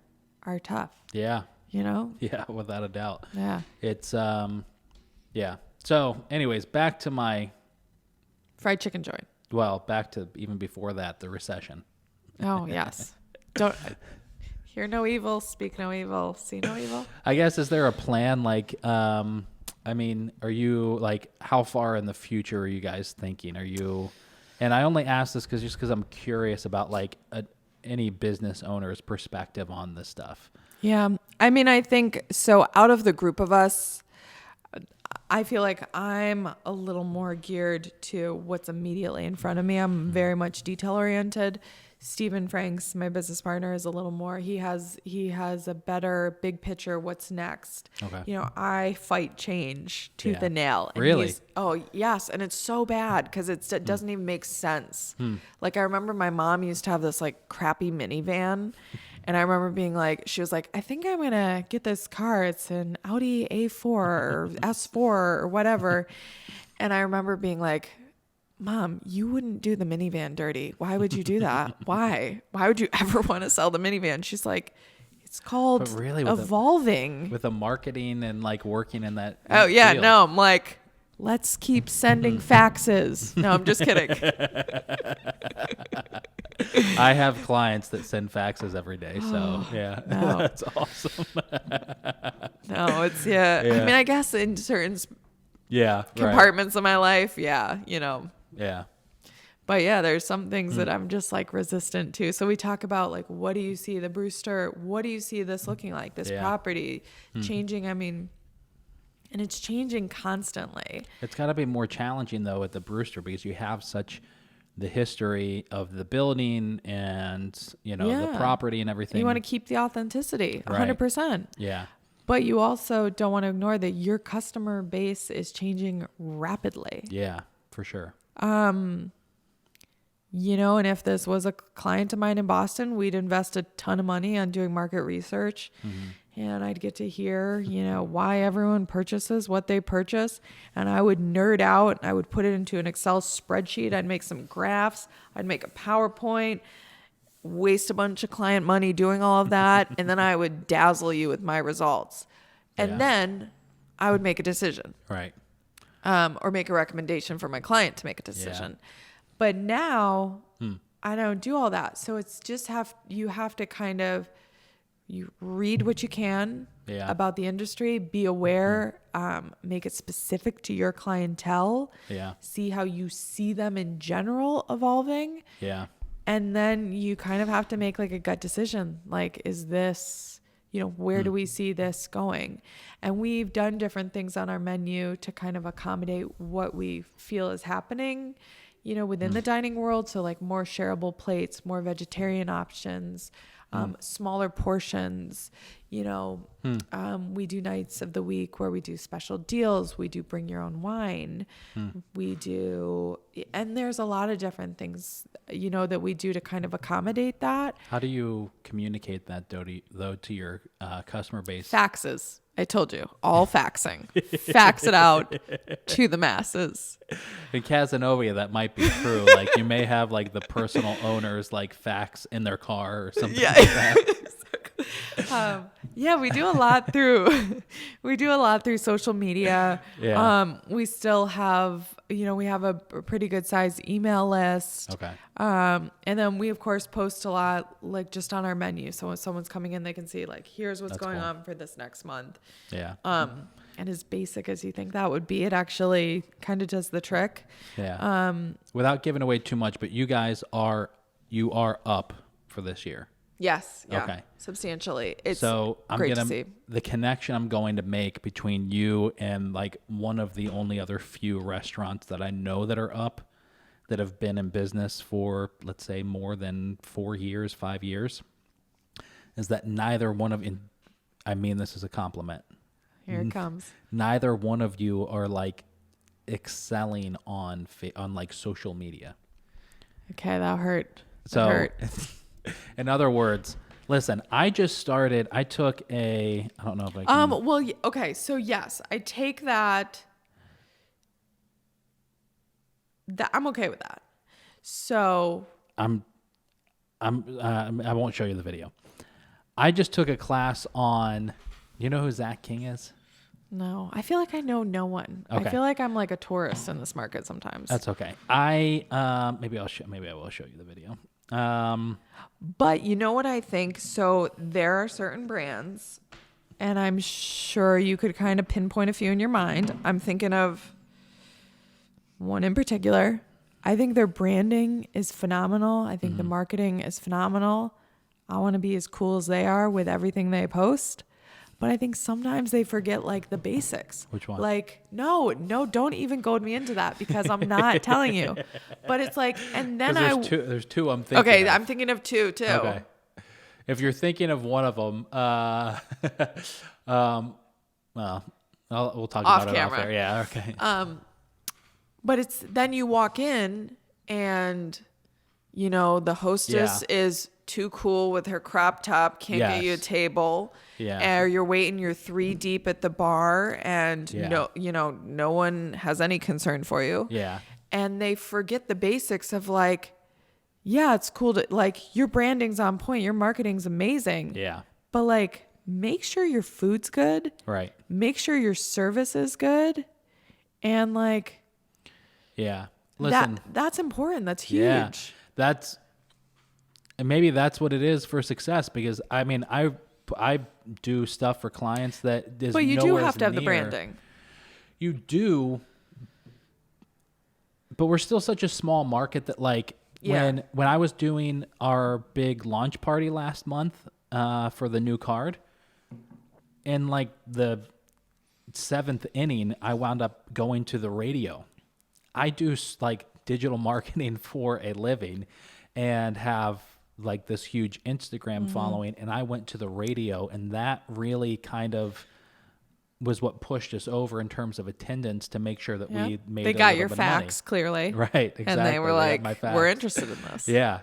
tough. Yeah. Yeah, without a doubt. Yeah. It's, yeah. So anyways, back to my fried chicken joint. Well, back to even before that, the recession. Oh, yes. Don't hear no evil, speak no evil, see no evil. I guess, is there a plan? Like, I mean, are you like, how far in the future are you guys thinking? And I only ask this because I'm curious about like any business owner's perspective on this stuff. Yeah. I mean, I think so out of the group of us, I feel like I'm a little more geared to what's immediately in front of me. I'm very much detail oriented. Stephen Franks, my business partner, is a little more. He has a better big picture. What's next? Okay. I fight change tooth and nail. And really? Oh yes, and it's so bad because it doesn't even make sense. Like I remember my mom used to have this like crappy minivan. And I remember being like, she was like, I think I'm going to get this car. It's an Audi A4 or S4 or whatever. And I remember being like, Mom, you wouldn't do the minivan dirty. Why would you do that? Why? Why would you ever want to sell the minivan? She's like, it's called evolving. With the marketing and like working in that. Oh, yeah. field. No, I'm like, let's keep sending faxes. No, I'm just kidding. I have clients that send faxes every day, so yeah, no. That's awesome. No, it's I mean, I guess in certain compartments of my life, Yeah. But yeah, there's some things that I'm just like resistant to. So we talk about like, what do you see the Brewster? What do you see this looking like? This property changing. I mean, and it's changing constantly. It's got to be more challenging though at the Brewster because you have such the history of the building and, the property and everything. You want to keep the authenticity 100%. Yeah. But you also don't want to ignore that your customer base is changing rapidly. Yeah, for sure. And if this was a client of mine in Boston, we'd invest a ton of money on doing market research. And I'd get to hear, why everyone purchases what they purchase. And I would nerd out. I would put it into an Excel spreadsheet. I'd make some graphs. I'd make a PowerPoint, waste a bunch of client money doing all of that. And then I would dazzle you with my results. And then I would make a decision. Right. Or make a recommendation for my client to make a decision. Yeah. But now I don't do all that. So it's just you have to kind of, you read what you can about the industry, be aware, make it specific to your clientele, see how you see them in general evolving. Yeah. And then you kind of have to make like a gut decision. Like, is this, where do we see this going? And we've done different things on our menu to kind of accommodate what we feel is happening, within the dining world. So like more shareable plates, more vegetarian options, smaller portions. You know, we do nights of the week where we do special deals. We do bring your own wine. We do, and there's a lot of different things, you know, that we do to kind of accommodate that. How do you communicate that though to your customer base? Faxes. I told you, all faxing. Fax it out to the masses. In Casanova, that might be true. Like you may have like the personal owners like fax in their car or something like that. Yeah, we do a lot through social media. Yeah. We still have, you know, we have a pretty good sized email list. Okay. And then we of course post a lot, like just on our menu. So when someone's coming in, they can see like, here's what's going on for this next month. Yeah. And as basic as you think that would be, it actually kind of does the trick. Yeah. Without giving away too much, but you are up for this year. Yes. Yeah. Okay. Substantially. It's so great to see. The connection I'm going to make between you and like one of the only other few restaurants that I know that are up, that have been in business for, let's say, more than 4 years, 5 years, is that neither one of, I mean this is a compliment. Here it comes. Neither one of you are like excelling on like social media. Okay, that hurt. So, in other words, listen, I took I don't know if I can. Well, okay. So yes, I take that. I'm okay with that. So I won't show you the video. I just took a class on, you know who Zach King is? No, I feel like I know no one. Okay. I feel like I'm like a tourist in this market sometimes. That's okay. Maybe I will show you the video. But you know what I think? So there are certain brands, and I'm sure you could kind of pinpoint a few in your mind. I'm thinking of one in particular. I think their branding is phenomenal. I think the marketing is phenomenal. I want to be as cool as they are with everything they post. But I think sometimes they forget like the basics. Which one? Like, no, don't even goad me into that because I'm not telling you. But it's like, and then there's two I'm thinking Okay, of. I'm thinking of two too. Okay. If you're thinking of one of them, well, we'll talk Off about camera. it off air. Yeah, okay. But it's then you walk in and, you know, the hostess is too cool with her crop top, can't get you a table. Yeah. Or you're waiting, you're 3 deep at the bar and no one has any concern for you. Yeah. And they forget the basics of like, yeah, it's cool to like your branding's on point, your marketing's amazing. Yeah. But like make sure your food's good. Right. Make sure your service is good. And like listen, that's important. That's huge. Yeah. And maybe that's what it is for success, because I mean, I do stuff for clients that is But you do nowhere have to have the near. branding. You do, but we're still such a small market that like when I was doing our big launch party last month for the new card, in like the 7th inning, I wound up going to the radio. I do like digital marketing for a living and have like this huge Instagram following, and I went to the radio, and that really kind of was what pushed us over in terms of attendance to make sure that we made They a got little your bit facts of money. clearly. Right, exactly. And they were like, my facts. we're interested in this. Yeah.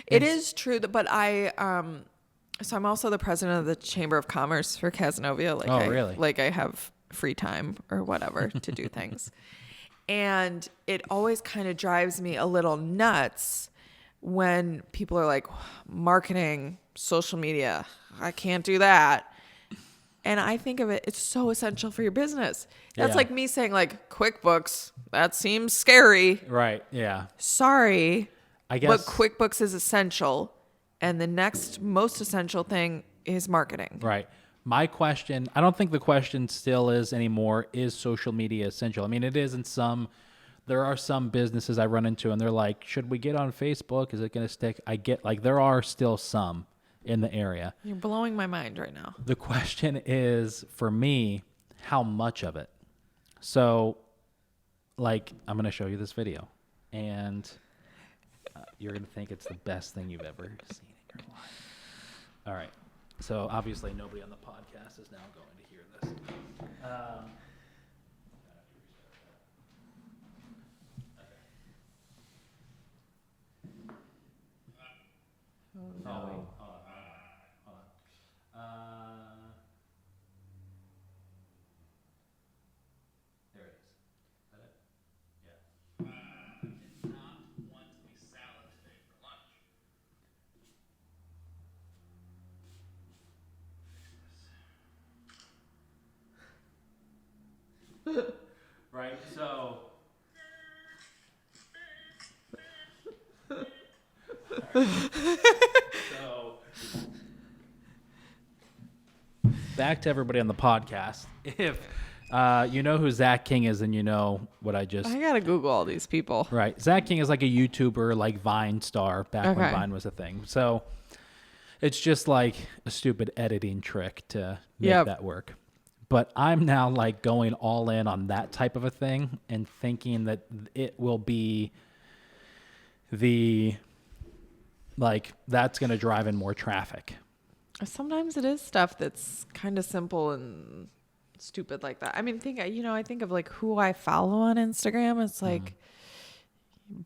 It is true that, but so I'm also the president of the Chamber of Commerce for Casanova. Like really? Like I have free time or whatever to do things. And it always kind of drives me a little nuts when people are like, marketing, social media, I can't do that. And I think of it's so essential for your business. That's like me saying like QuickBooks, that seems scary. Right, yeah. Sorry, I guess. but QuickBooks is essential. And the next most essential thing is marketing. Right. My question, I don't think the question still is anymore, is social media essential? I mean, it is there are some businesses I run into and they're like, should we get on Facebook? Is it going to stick? I get like, there are still some in the area. You're blowing my mind right now. The question is, for me, how much of it? So, like, I'm going to show you this video, and you're going to think it's the best thing you've ever seen in your life. All right. So obviously nobody on the podcast is now going to hear this. Oh, no. no. Hold on. There it is. Is that it? Yeah. I did not want a salad today for lunch. Right, so back to everybody on the podcast. If you know who Zach King is, and you know what I gotta Google all these people. Right. Zach King is like a YouTuber, like Vine star back when Okay. Vine was a thing. So it's just like a stupid editing trick to make Yep. that work. But I'm now like going all in on that type of a thing and thinking that it will be that's going to drive in more traffic. Sometimes it is stuff that's kind of simple and stupid like that. I mean, I think of like who I follow on Instagram. It's like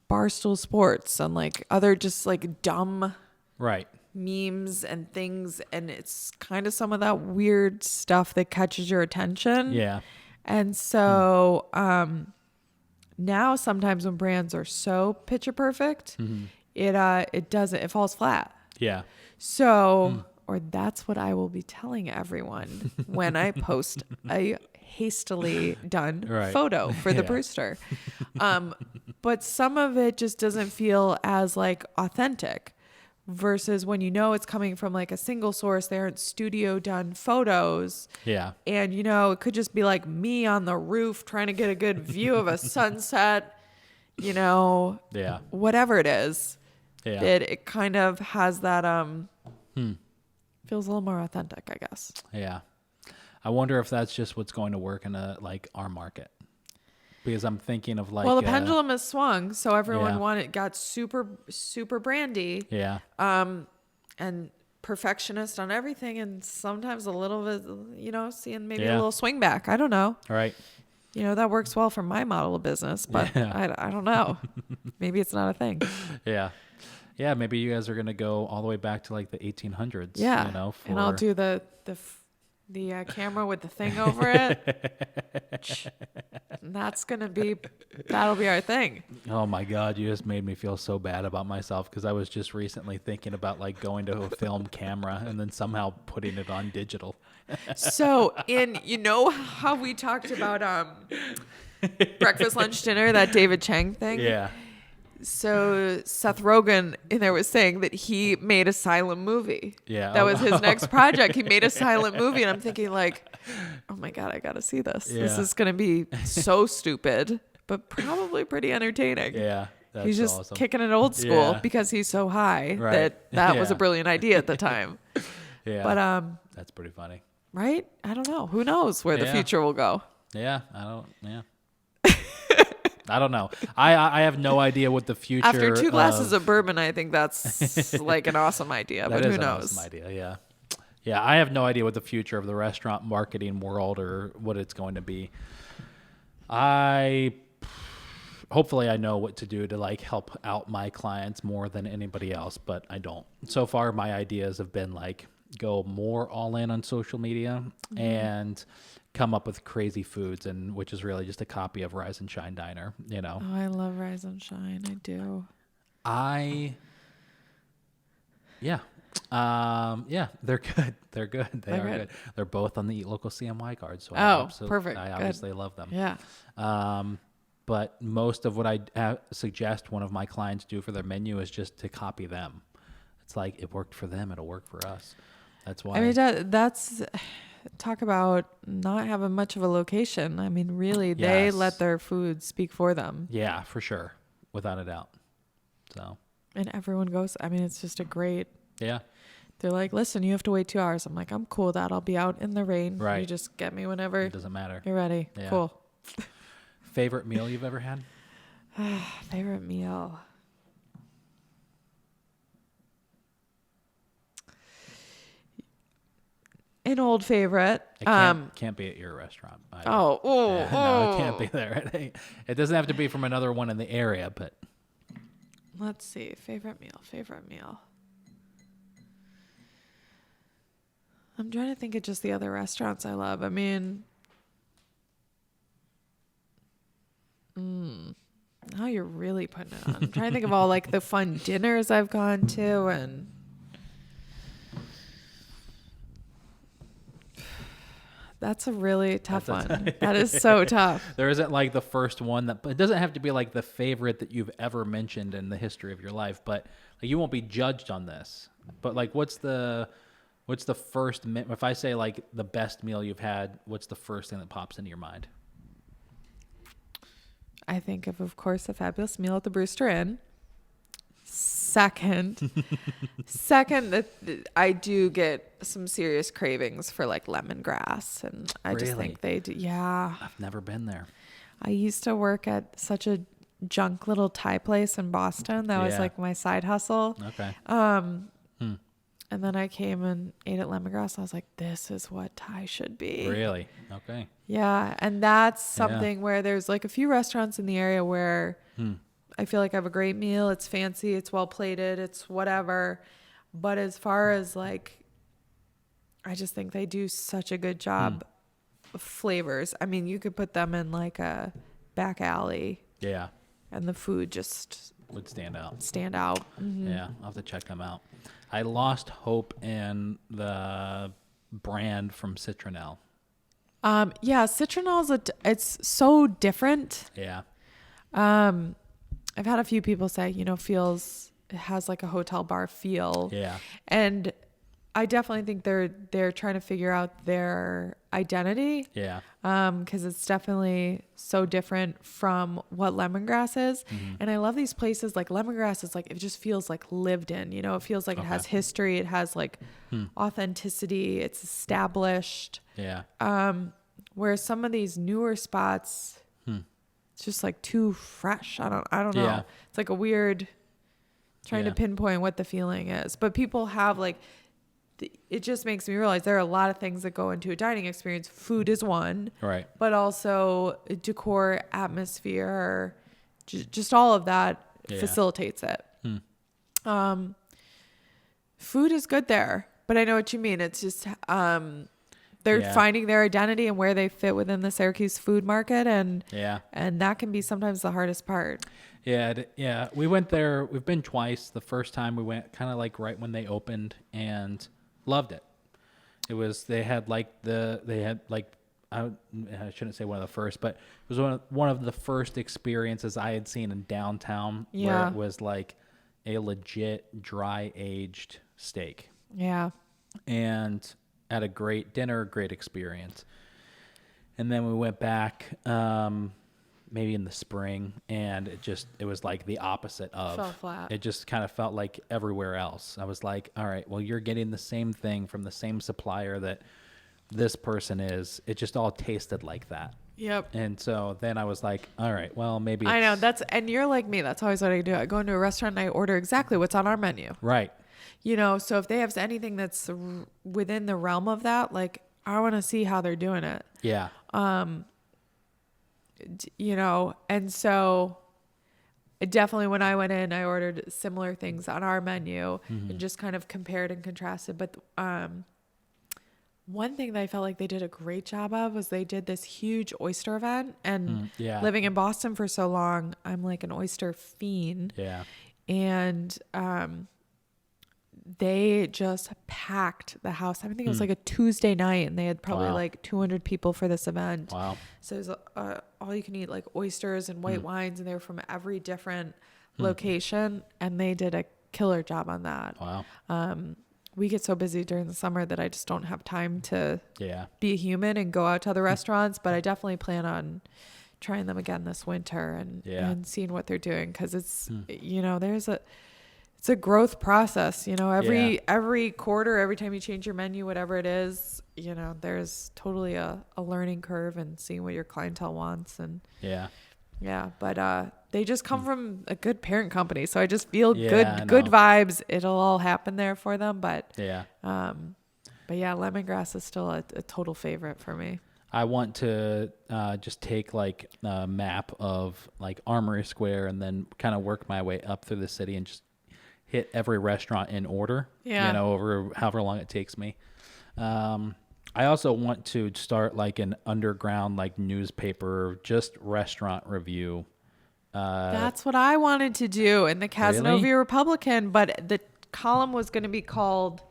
Barstool Sports and like other just like dumb Right. memes and things, and it's kind of some of that weird stuff that catches your attention. Yeah. And so now sometimes when brands are so picture perfect, it falls flat. Yeah. So or that's what I will be telling everyone when I post a hastily done photo for the Brewster. But some of it just doesn't feel as like authentic. Versus when it's coming from like a single source, they aren't studio done photos. Yeah. And it could just be like me on the roof trying to get a good view of a sunset, Yeah. whatever it is. Yeah. It kind of has that feels a little more authentic, I guess. Yeah. I wonder if that's just what's going to work in our market. Because I'm thinking of like... Well, the pendulum has swung, so everyone Yeah. got super, super brandy. Yeah. And perfectionist on everything, and sometimes a little bit, seeing maybe a Yeah. little swing back. I don't know. All right. That works well for my model of business, but Yeah. I don't know. Maybe it's not a thing. Yeah. Yeah, maybe you guys are going to go all the way back to like the 1800s. Yeah. And I'll do the camera with the thing over it. And that'll be our thing. Oh my God, you just made me feel so bad about myself because I was just recently thinking about like going to a film camera and then somehow putting it on digital. So how we talked about breakfast, lunch, dinner, that David Chang thing? Yeah. So Seth Rogen in there was saying that he made a silent movie. Yeah. That was his next project. He made a silent movie. And I'm thinking like, oh my God, I got to see this. Yeah. This is going to be so stupid, but probably pretty entertaining. Yeah. That's He's just awesome. kicking it old school Yeah. because he's so high Right. that was a Yeah. brilliant idea at the time. Yeah. But, that's pretty funny. right? I don't know. Who knows where the Yeah. future will go? Yeah. I don't know. I have no idea what the future. After 2 glasses of bourbon, I think that's like an awesome idea, but That who is an knows? awesome idea, yeah. Yeah, I have no idea what the future of the restaurant marketing world or what it's going to be. Hopefully I know what to do to like help out my clients more than anybody else, but I don't. So far my ideas have been like go more all in on social media and come up with crazy foods, and which is really just a copy of Rise and Shine Diner, Oh, I love Rise and Shine. I do. Yeah, they're good. They're good. They are good. They're both on the Eat Local CNY card. So perfect. I Good. obviously love them. Yeah. But most of what I suggest one of my clients do for their menu is just to copy them. It's like it worked for them. It'll work for us. That's why. I mean, that's talk about not having much of a location. I mean, really, they Yes. let their food speak for them. Yeah, for sure. Without a doubt. So. And everyone goes, I mean, it's just a great. Yeah. They're like, listen, you have to wait 2 hours. I'm like, I'm cool with that. I'll be out in the rain. Right. You just get me whenever It doesn't matter. you're ready. Yeah. Cool. Favorite meal you've ever had? Favorite meal. an old favorite. It can't be at your restaurant. Either. No, it can't be there. It doesn't have to be from another one in the area, but. Let's see. Favorite meal. I'm trying to think of just the other restaurants I love. I mean, now you're really putting it on. I'm trying to think of all like the fun dinners I've gone to, and that's a really tough one. That is so tough. There isn't like the first one but it doesn't have to be like the favorite that you've ever mentioned in the history of your life, but like, you won't be judged on this. But like, what's the first, if I say like the best meal you've had, what's the first thing that pops into your mind? I think of course, the fabulous meal at the Brewster Inn. Second, I do get some serious cravings for like lemongrass, and I just think they do. Yeah, I've never been there. I used to work at such a junk little Thai place in Boston. That was like my side hustle. Okay. And then I came and ate at lemongrass. I was like, this is what Thai should be. Really? Okay. Yeah, and that's something where there's like a few restaurants in the area where. I feel like I have a great meal. It's fancy. It's well plated. It's whatever. But as far as like, I just think they do such a good job of flavors. I mean, you could put them in like a back alley. Yeah. And the food just would stand out. Mm-hmm. Yeah. I'll have to check them out. I lost hope in the brand from Citronelle. Yeah. Citronelle's it's so different. Yeah. I've had a few people say, it has like a hotel bar feel. Yeah. And I definitely think they're trying to figure out their identity. Yeah. Because it's definitely so different from what lemongrass is. Mm-hmm. And I love these places like lemongrass is like, it just feels like lived in, it feels like it has history. It has like authenticity. It's established. Yeah. Whereas some of these newer spots, it's just like too fresh. I don't know. Yeah. It's like a weird trying to pinpoint what the feeling is. But people have like, it just makes me realize there are a lot of things that go into a dining experience. Food is one. Right. But also decor, atmosphere, just all of that facilitates it. Food is good there. But I know what you mean. It's just... they're finding their identity and where they fit within the Syracuse food market, and that can be sometimes the hardest part. Yeah. We went there. We've been twice. The first time we went kind of like right when they opened and loved it. It was I shouldn't say one of the first, but it was one of the first experiences I had seen in downtown where it was like a legit dry aged steak. Yeah. And had a great dinner, great experience. And then we went back maybe in the spring, and it was like the opposite of. Fell flat. It just kind of felt like everywhere else. I was like, all right, well, you're getting the same thing from the same supplier that this person is. It just all tasted like that. Yep. And so then I was like, all right, well, maybe I know and you're like me. That's always what I do. I go into a restaurant and I order exactly what's on our menu. Right. So if they have anything that's within the realm of that, like I want to see how they're doing it. Yeah. And so definitely when I went in, I ordered similar things on our menu and just kind of compared and contrasted. But one thing that I felt like they did a great job of was they did this huge oyster event. And living in Boston for so long, I'm like an oyster fiend. Yeah. And they just packed the house. I think it was like a Tuesday night, and they had probably like 200 people for this event. Wow. So it was all you can eat, like oysters and white wines, and they were from every different location, and they did a killer job on that. Wow. We get so busy during the summer that I just don't have time to be a human and go out to other restaurants, but I definitely plan on trying them again this winter and seeing what they're doing, because it's, it's a growth process, every quarter, every time you change your menu, whatever it is, there's totally a learning curve and seeing what your clientele wants. And but they just come from a good parent company. So I just feel good vibes. It'll all happen there for them. But But yeah, lemongrass is still a total favorite for me. I want to just take like a map of like Armory Square and then kind of work my way up through the city and just hit every restaurant in order, over however long it takes me. I also want to start like an underground like newspaper, just restaurant review. That's what I wanted to do in the Casanova Really? Republican, but the column was going to be called,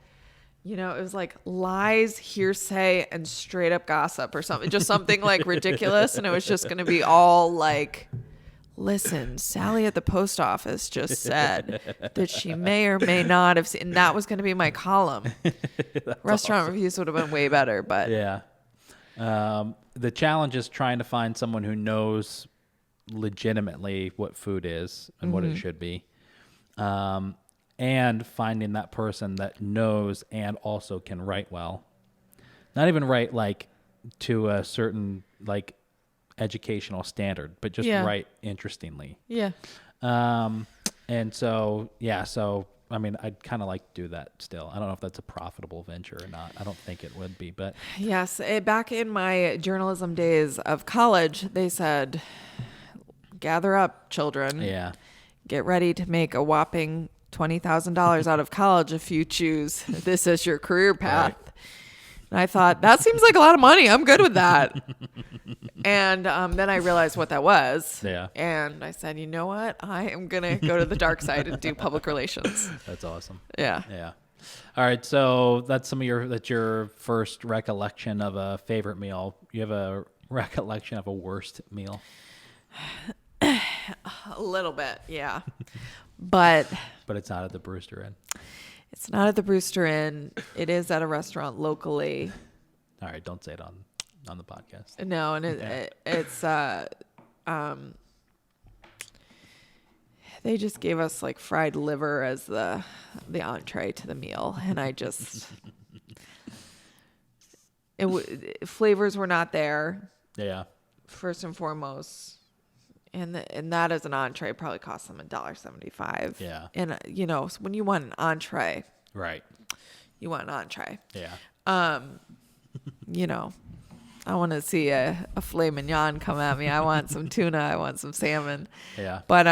it was like lies, hearsay, and straight up gossip or something, just something like ridiculous. And it was just going to be all like, listen, Sally at the post office just said that she may or may not have seen, and that was going to be my column. Restaurant reviews would have been way better, but yeah. The challenge is trying to find someone who knows legitimately what food is and what it should be. And finding that person that knows and also can write well. Not even write like to a certain like educational standard, but just write interestingly. Yeah. And so, I mean, I'd kind of like to do that still. I don't know if that's a profitable venture or not. I don't think it would be, but. Yes. Back in my journalism days of college, they said, gather up, children. Yeah. Get ready to make a whopping $20,000 out of college if you choose this as your career path. Right. And I thought, that seems like a lot of money. I'm good with that. And then I realized what that was. Yeah. And I said, you know what? I am going to go to the dark side and do public relations. That's awesome. Yeah. Yeah. All right. So that's your first recollection of a favorite meal. You have a recollection of a worst meal? A little bit. Yeah. But it's not at the Brewster Inn. It's not at the Brewster Inn. It is at a restaurant locally. All right, don't say it on the podcast. No, and it's they just gave us like fried liver as the entree to the meal, and I just flavors were not there. Yeah. First and foremost. And that as an entree probably cost them $1.75. Yeah. And when you want an entree, right, you want an entree. Yeah. I want to see a filet mignon come at me. I want some tuna. I want some salmon. Yeah. But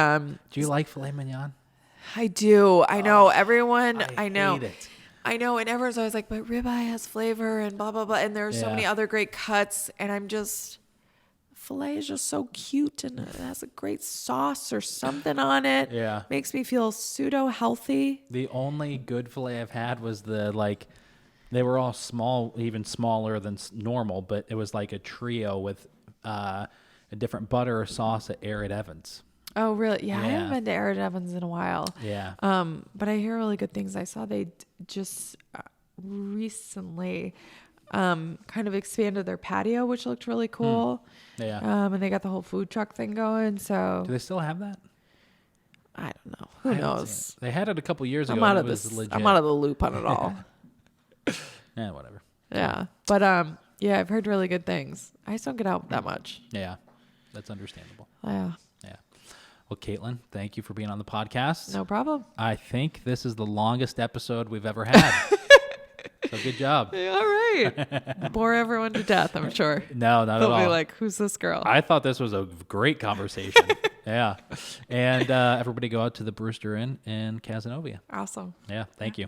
do you like filet mignon? I do. I know everyone. I know. Hate it. I know, and everyone's always like, but ribeye has flavor and blah blah blah. And there's so many other great cuts, and I'm just. Filet is just so cute and it has a great sauce or something on it. Yeah. Makes me feel pseudo healthy. The only good filet I've had was they were all small, even smaller than normal, but it was like a trio with a different butter or sauce at Arid Evans. Oh, really? Yeah, I haven't been to Arid Evans in a while. Yeah. But I hear really good things. I saw they just recently kind of expanded their patio, which looked really cool. Yeah. And they got the whole food truck thing going. So do they still have that? I don't know. Who knows? They had it a couple years ago. I'm out of the loop on it all. Yeah, whatever. Yeah. But I've heard really good things. I just don't get out that much. Yeah. That's understandable. Yeah. Yeah. Well, Caitlin, thank you for being on the podcast. No problem. I think this is the longest episode we've ever had. So good job. Yeah, all right. Bore everyone to death, I'm sure. No, not at all. They'll be like, who's this girl? I thought this was a great conversation. Yeah. And everybody go out to the Brewster Inn in Casanova. Awesome. Yeah. Thank you.